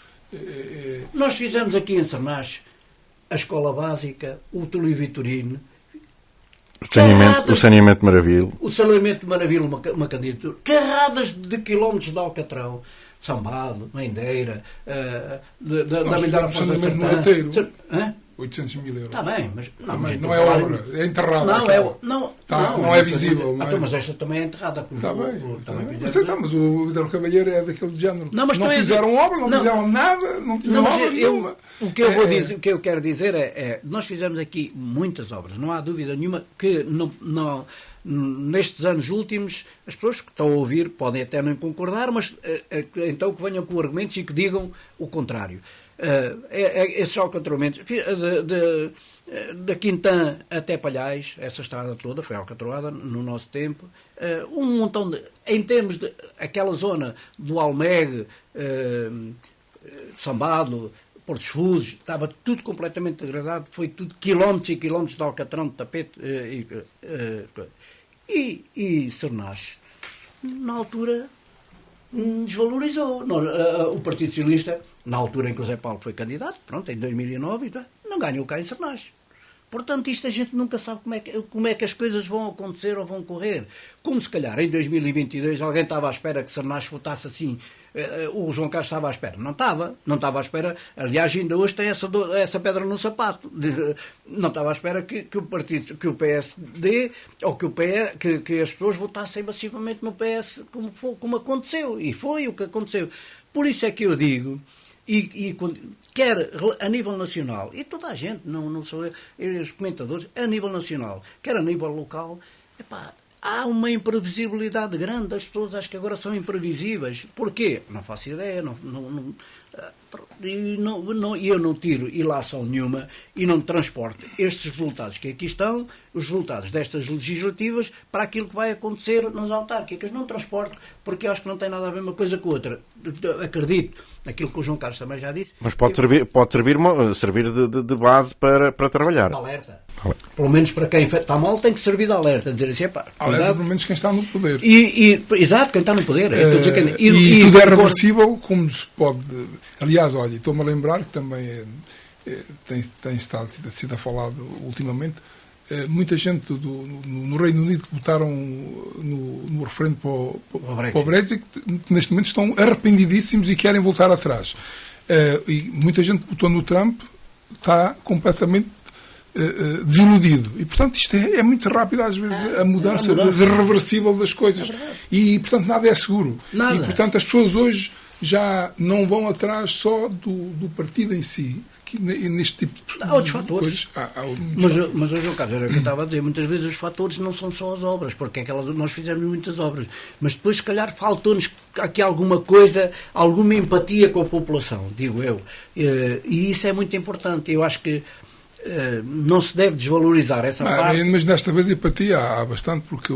Nós fizemos aqui em Sernache a escola básica, o Túlio Vitorino, o saneamento maravilha. O saneamento maravilha, uma candidatura. Carradas de quilómetros de Alcatrão, Sambado, Mendeira, da Milhar saneamento no Roteiro. 800 mil euros. Está bem, mas Também não é obra, é enterrada. Não é visível. Não é? Mas esta também é enterrada. Está bem. Mas o Vítor Cavalheiro é daquele género. Não fizeram obra, não fizeram nada, não tinham obra nenhuma. O que eu quero dizer é nós fizemos aqui muitas obras, não há dúvida nenhuma que nestes anos últimos, as pessoas que estão a ouvir podem até não concordar, mas então que venham com argumentos e que digam o contrário. Esses alcatroamentos da Quintã até Palhais, essa estrada toda foi alcatroada no nosso tempo, um montão em termos de aquela zona do Almegue, Sambado, Portos Fusos, estava tudo completamente degradado, foi tudo quilómetros e quilómetros de alcatrão, de tapete e Sernás, na altura desvalorizou. O Partido Socialista, na altura em que o Zé Paulo foi candidato, pronto, em 2009, não ganhou cá em Sernás. Portanto, isto a gente nunca sabe como é que as coisas vão acontecer ou vão correr. Como se calhar em 2022 alguém estava à espera que Sernás votasse assim, o João Carlos estava à espera. Não estava à espera. Aliás, ainda hoje tem essa pedra no sapato. Não estava à espera que o PSD ou que as pessoas votassem massivamente no PS como aconteceu. E foi o que aconteceu. Por isso é que eu digo, quer a nível nacional, e toda a gente, não sou eu, os comentadores, a nível nacional, quer a nível local, há uma imprevisibilidade grande. As pessoas acho que agora são imprevisíveis. Porquê? Não faço ideia. Eu não tiro ilação nenhuma e não transporto estes resultados que aqui estão, os resultados destas legislativas, para aquilo que vai acontecer nas autárquicas. Não transporto, porque acho que não tem nada a ver uma coisa com a outra. Acredito naquilo que o João Carlos também já disse. Mas pode servir de base para trabalhar. De alerta. Pelo menos para quem está mal tem que servir de alerta. Dizer assim, alerta pelo menos quem está no poder. Exato, quem está no poder. E tudo é reversível, como se pode... Aliás, olha, estou-me a lembrar que também tem sido falado ultimamente, muita gente no Reino Unido que votaram no referendo para o Brexit, que neste momento estão arrependidíssimos e querem voltar atrás. E muita gente que votou no Trump está completamente desiludido. E, portanto, isto é muito rápido, às vezes, a mudança irreversível das coisas. E, portanto, nada é seguro. Nada. E, portanto, as pessoas hoje já não vão atrás só do partido em si, neste tipo de há outros fatores. Coisas. Mas, João Carlos, era o que eu estava a dizer, muitas vezes os fatores não são só as obras, porque nós fizemos muitas obras, mas depois, se calhar, faltou-nos aqui alguma coisa, alguma empatia com a população, digo eu. E isso é muito importante. Eu acho que não se deve desvalorizar essa parte. Mas desta vez empatia há bastante, porque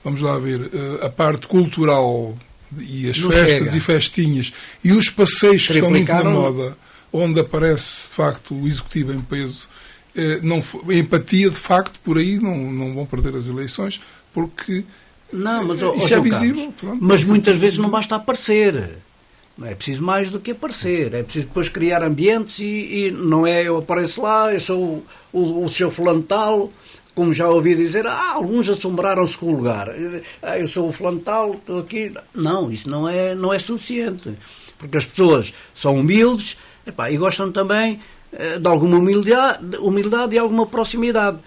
vamos lá ver, a parte cultural e as festas e festinhas e os passeios que estão muito na moda, onde aparece de facto o executivo em peso, a empatia de facto por aí não vão perder as eleições, porque isso é visível. Pronto, mas muitas vezes não basta aparecer. É preciso mais do que aparecer, é preciso depois criar ambientes e não é eu apareço lá, eu sou o seu fulano tal, como já ouvi dizer, alguns assombraram-se com o lugar, eu sou o fulano tal, estou aqui. Não, isso não é suficiente, porque as pessoas são humildes e gostam também de alguma humildade e alguma proximidade.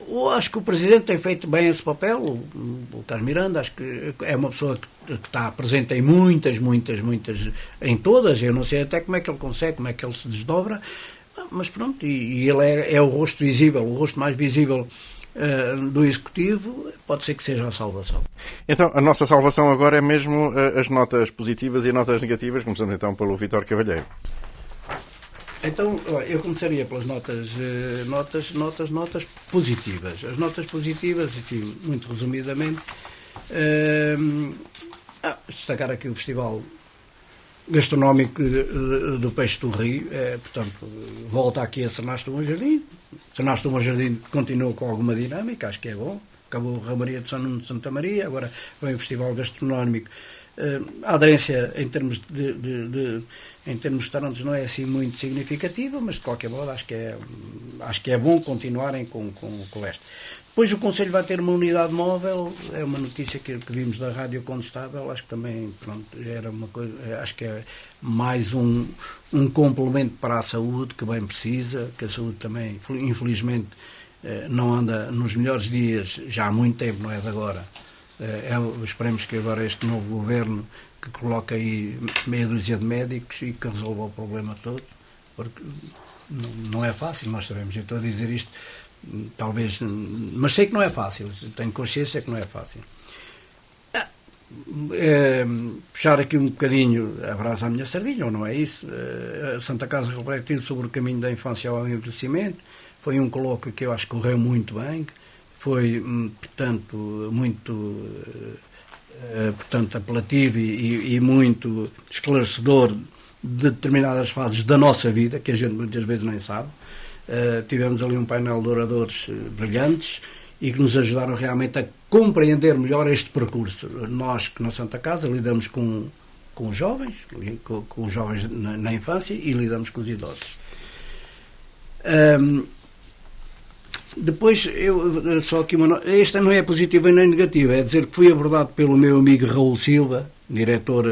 Eu acho que o Presidente tem feito bem esse papel, o Carlos Miranda, acho que é uma pessoa que está presente em muitas, em todas, eu não sei até como é que ele consegue, como é que ele se desdobra, mas pronto, e ele é o rosto visível, o rosto mais visível do Executivo, pode ser que seja a salvação. Então, a nossa salvação agora é mesmo as notas positivas e as notas negativas, começando então pelo Vítor Cavalheiro. Então, eu começaria pelas notas positivas. As notas positivas, enfim, muito resumidamente, destacar aqui o Festival Gastronómico do Peixe do Rio, portanto, volta aqui a Sernás do Bom Jardim. Sernás do Bom Jardim continua com alguma dinâmica, acho que é bom. Acabou a Romaria de São Nuno de Santa Maria, agora vem o Festival Gastronómico. A aderência em termos de restaurantes não é assim muito significativa, mas de qualquer modo acho que é bom continuarem com esta. Depois o Conselho vai ter uma unidade móvel, é uma notícia que vimos da Rádio Condestável, acho que também, pronto, era uma coisa, acho que é mais um complemento para a saúde, que bem precisa, que a saúde também, infelizmente, não anda nos melhores dias, já há muito tempo, não é de agora. Esperemos que agora este novo governo, que coloque aí meia dúzia de médicos e que resolva o problema todo, porque não é fácil, nós sabemos, eu estou a dizer isto, talvez, mas sei que não é fácil, tenho consciência que não é fácil. Puxar aqui um bocadinho a brasa à minha sardinha, ou não é isso? A Santa Casa refletiu sobre o caminho da infância ao envelhecimento, foi um colóquio que eu acho que correu muito bem, foi, portanto, muito apelativo e muito esclarecedor de determinadas fases da nossa vida, que a gente muitas vezes nem sabe. Tivemos ali um painel de oradores brilhantes e que nos ajudaram realmente a compreender melhor este percurso. Nós que na Santa Casa lidamos com os jovens, com os jovens na infância, e lidamos com os idosos. Depois, só aqui esta não é positiva nem negativa, é dizer que fui abordado pelo meu amigo Raul Silva, diretor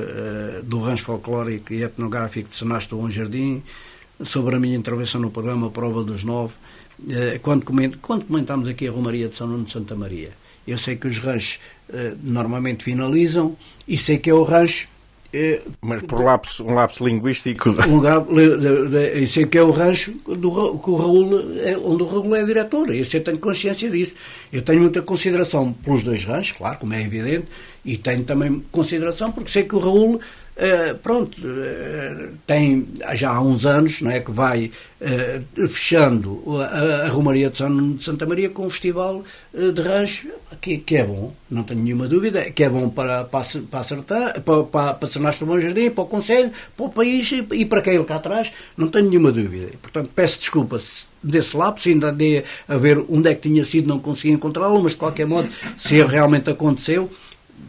do Rancho Folclórico e Etnográfico de Senaste do Bom Jardim, sobre a minha intervenção no programa Prova dos 9, quando comentámos aqui a Romaria de São Nuno de Santa Maria. Eu sei que os ranchos normalmente finalizam, e sei que é o rancho... Mas por um lapso linguístico... E sei que é o rancho que o Raul, onde o Raul é diretor. Eu tenho consciência disso. Eu tenho muita consideração pelos dois ranchos, claro, como é evidente, e tenho também consideração porque sei que o Raul... tem já há uns anos, não é, que vai fechando a Romaria de São Nuno de Santa Maria com um festival de rancho que é bom, não tenho nenhuma dúvida, que é bom para Senaste do Bom Jardim, para o Conselho, para o país e para quem ele cá atrás, não tenho nenhuma dúvida. Portanto, peço desculpa desse lapso, ainda andei a ver onde é que tinha sido, não consegui encontrá-lo, mas de qualquer modo, se realmente aconteceu,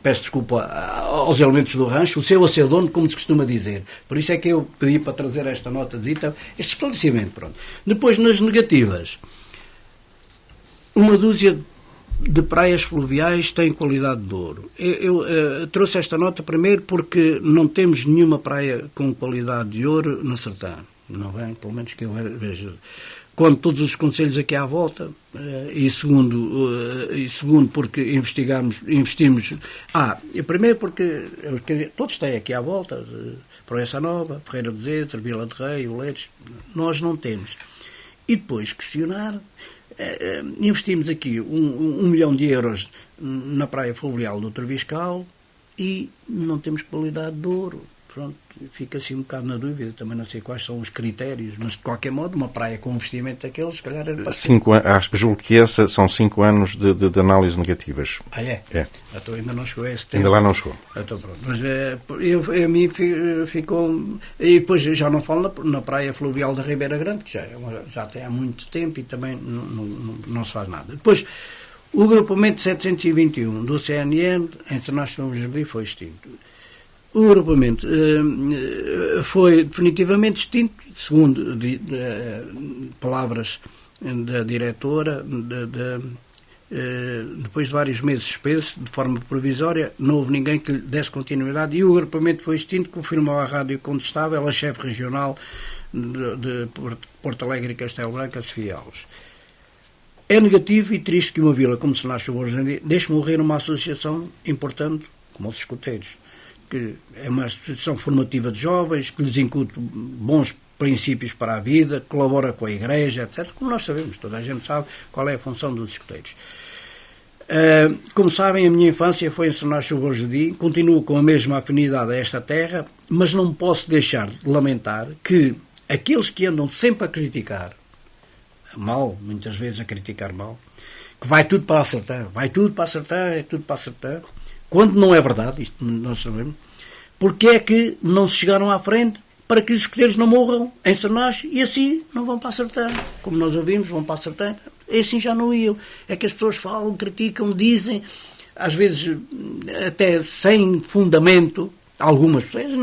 peço desculpa aos elementos do rancho, o seu a seu dono, como se costuma dizer. Por isso é que eu pedi para trazer esta nota, este esclarecimento. Pronto. Depois, nas negativas, uma dúzia de praias fluviais tem qualidade de ouro. Eu trouxe esta nota primeiro porque não temos nenhuma praia com qualidade de ouro no sertão. Não é? Pelo menos que eu vejo. Quando todos os conselhos aqui à volta, e segundo porque investimos... primeiro porque todos têm aqui à volta, Proença Nova, Ferreira do Zezer, Vila de Rei, Oleiros, nós não temos. E depois questionar, investimos aqui 1 milhão de euros na praia fluvial do Treviscal e não temos qualidade de ouro. Pronto, fica assim um bocado na dúvida, também não sei quais são os critérios, mas de qualquer modo, uma praia com investimento daqueles, se calhar era para julgo que são 5 anos de análise negativas. É? É. Então ainda não chegou a esse tempo. Ainda lá não chegou. Então pronto. Mas a mim ficou... E depois já não falo na praia fluvial da Ribeira Grande, que já tem há muito tempo e também não se faz nada. Depois, o agrupamento 721 do CNM em Senaste do Bom Jardim foi extinto. O agrupamento foi definitivamente extinto, segundo palavras da diretora, depois de vários meses suspensos, de forma provisória, não houve ninguém que lhe desse continuidade e o agrupamento foi extinto, confirmou a Rádio Condestável, a chefe regional de Porto Alegre e Castelo Branco, a Sofia Alves. É negativo e triste que uma vila como Senaste do Bom Jardim deixe morrer uma associação importante como os escuteiros, que é uma associação formativa de jovens, que lhes incute bons princípios para a vida, colabora com a igreja, etc. Como nós sabemos, toda a gente sabe qual é a função dos escuteiros. Como sabem, a minha infância foi em Senaste do Bom Jardim, continuo com a mesma afinidade a esta terra, mas não posso deixar de lamentar que aqueles que andam sempre a criticar, mal, muitas vezes a criticar mal, que vai tudo para a Sertã, é tudo para a Sertã, quando não é verdade, isto nós sabemos, porque é que não se chegaram à frente para que os escuteiros não morram em Senaste e assim não vão para a Sertã. Como nós ouvimos, vão para a Sertã, e assim já não iam. É que as pessoas falam, criticam, dizem, às vezes até sem fundamento, algumas pessoas,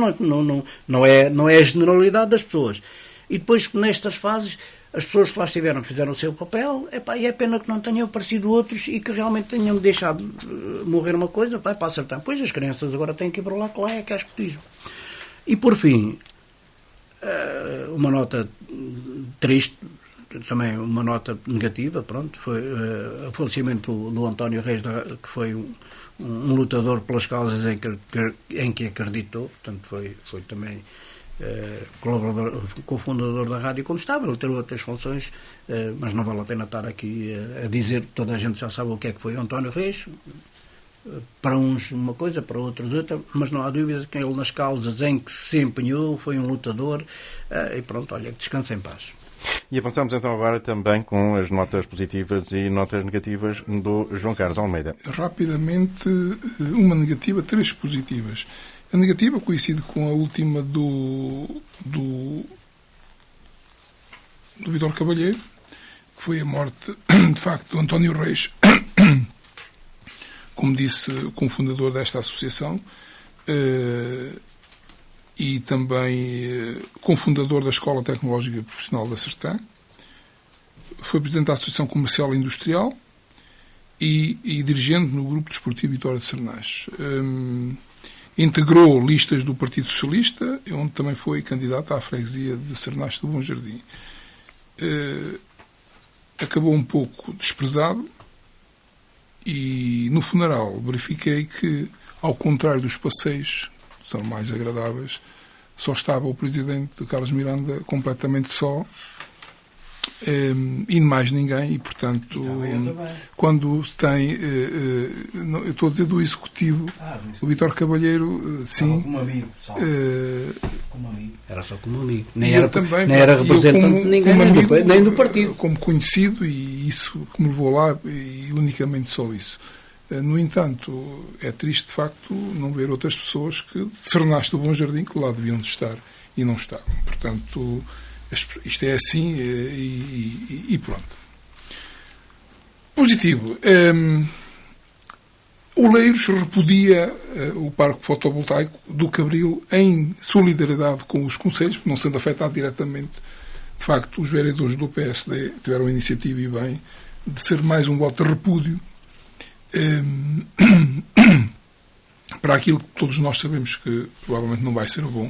não é a generalidade das pessoas. E depois, nestas fases, as pessoas que lá estiveram fizeram o seu papel, e é pena que não tenham aparecido outros e que realmente tenham deixado morrer uma coisa para acertar. Pois as crianças agora têm que ir para lá, que lá é que há escotismo. E por fim, uma nota triste, também uma nota negativa, pronto, foi o falecimento do António Reis, que foi um lutador pelas causas em que acreditou, portanto foi também colaborador, cofundador da Rádio Condestável. Ele teve outras funções, mas não vale a pena estar aqui a dizer, toda a gente já sabe o que é que foi o António Reis, para uns uma coisa, para outros outra, mas não há dúvida que ele nas causas em que se empenhou foi um lutador, e pronto, olha, que descanse em paz. E avançamos então agora também com as notas positivas e notas negativas do João Carlos Almeida. Rapidamente, uma negativa, 3 positivas. A negativa coincide com a última do Vítor Cavalheiro, que foi a morte, de facto, do António Reis, como disse, cofundador desta associação, e também cofundador da Escola Tecnológica Profissional da Sertã. Foi presidente da Associação Comercial e Industrial e dirigente no Grupo Desportivo Vitória de Sernás. Integrou listas do Partido Socialista, onde também foi candidato à freguesia de Sernás do Bom Jardim. Acabou um pouco desprezado e no funeral verifiquei que, ao contrário dos passeios, que são mais agradáveis, só estava o presidente Carlos Miranda completamente só, e mais ninguém, e portanto quando se tem eu estou a dizer do executivo, o Vítor Cavalheiro, sim, como amigo, só. Como amigo. Era só como amigo, nem era representante de ninguém, nem do partido, como conhecido, e isso que me levou lá, e unicamente só isso. No entanto, é triste de facto não ver outras pessoas que Sernás do Bom Jardim, que lá deviam de estar e não estavam. Portanto, isto é assim, e pronto. Positivo. Oleiros repudia o parque fotovoltaico do Cabril em solidariedade com os concelhos, não sendo afetado diretamente. De facto, os vereadores do PSD tiveram a iniciativa, e bem, de ser mais um voto de repúdio para aquilo que todos nós sabemos que provavelmente não vai ser bom,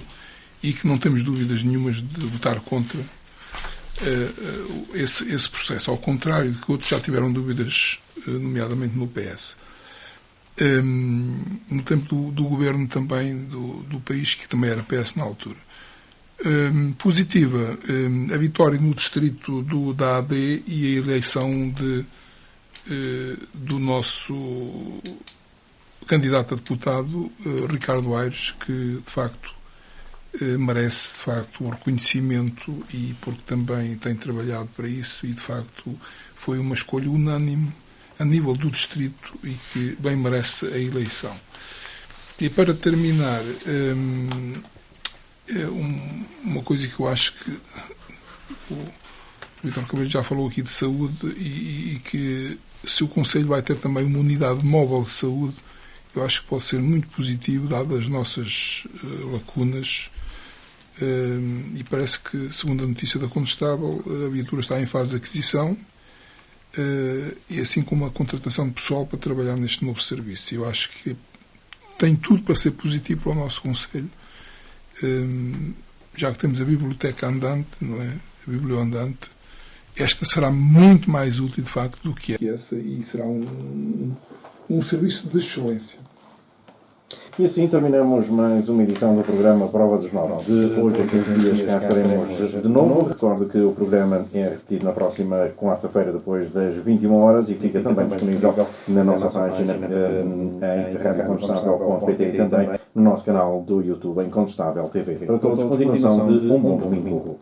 e que não temos dúvidas nenhumas de votar contra esse processo, ao contrário de que outros já tiveram dúvidas, nomeadamente no PS. No tempo do governo também do país, que também era PS na altura. Positiva, a vitória no distrito da AD e a eleição do nosso candidato a deputado, Ricardo Aires, que de facto merece de facto o reconhecimento, e porque também tem trabalhado para isso, e de facto foi uma escolha unânime a nível do distrito e que bem merece a eleição. E para terminar, uma coisa que eu acho que o Vítor Cavalheiro já falou aqui de saúde, e que se o Conselho vai ter também uma unidade móvel de saúde, eu acho que pode ser muito positivo, dadas as nossas lacunas, e parece que, segundo a notícia da Condestável, a viatura está em fase de aquisição, e assim como a contratação de pessoal para trabalhar neste novo serviço. Eu acho que tem tudo para ser positivo para o nosso Conselho, já que temos a biblioteca andante, não é? A biblioteca andante, esta será muito mais útil, de facto, do que essa, e será um serviço de excelência. E assim terminamos mais uma edição do programa Prova dos 9. De hoje a 15 dias cá estaremos de novo. Recordo que o programa é repetido na próxima quarta-feira, depois das 21 horas, e fica também disponível na nossa página em radiocontestável.pt e também no nosso canal do YouTube em Condestável TV. Para todos, continuação de um bom domingo.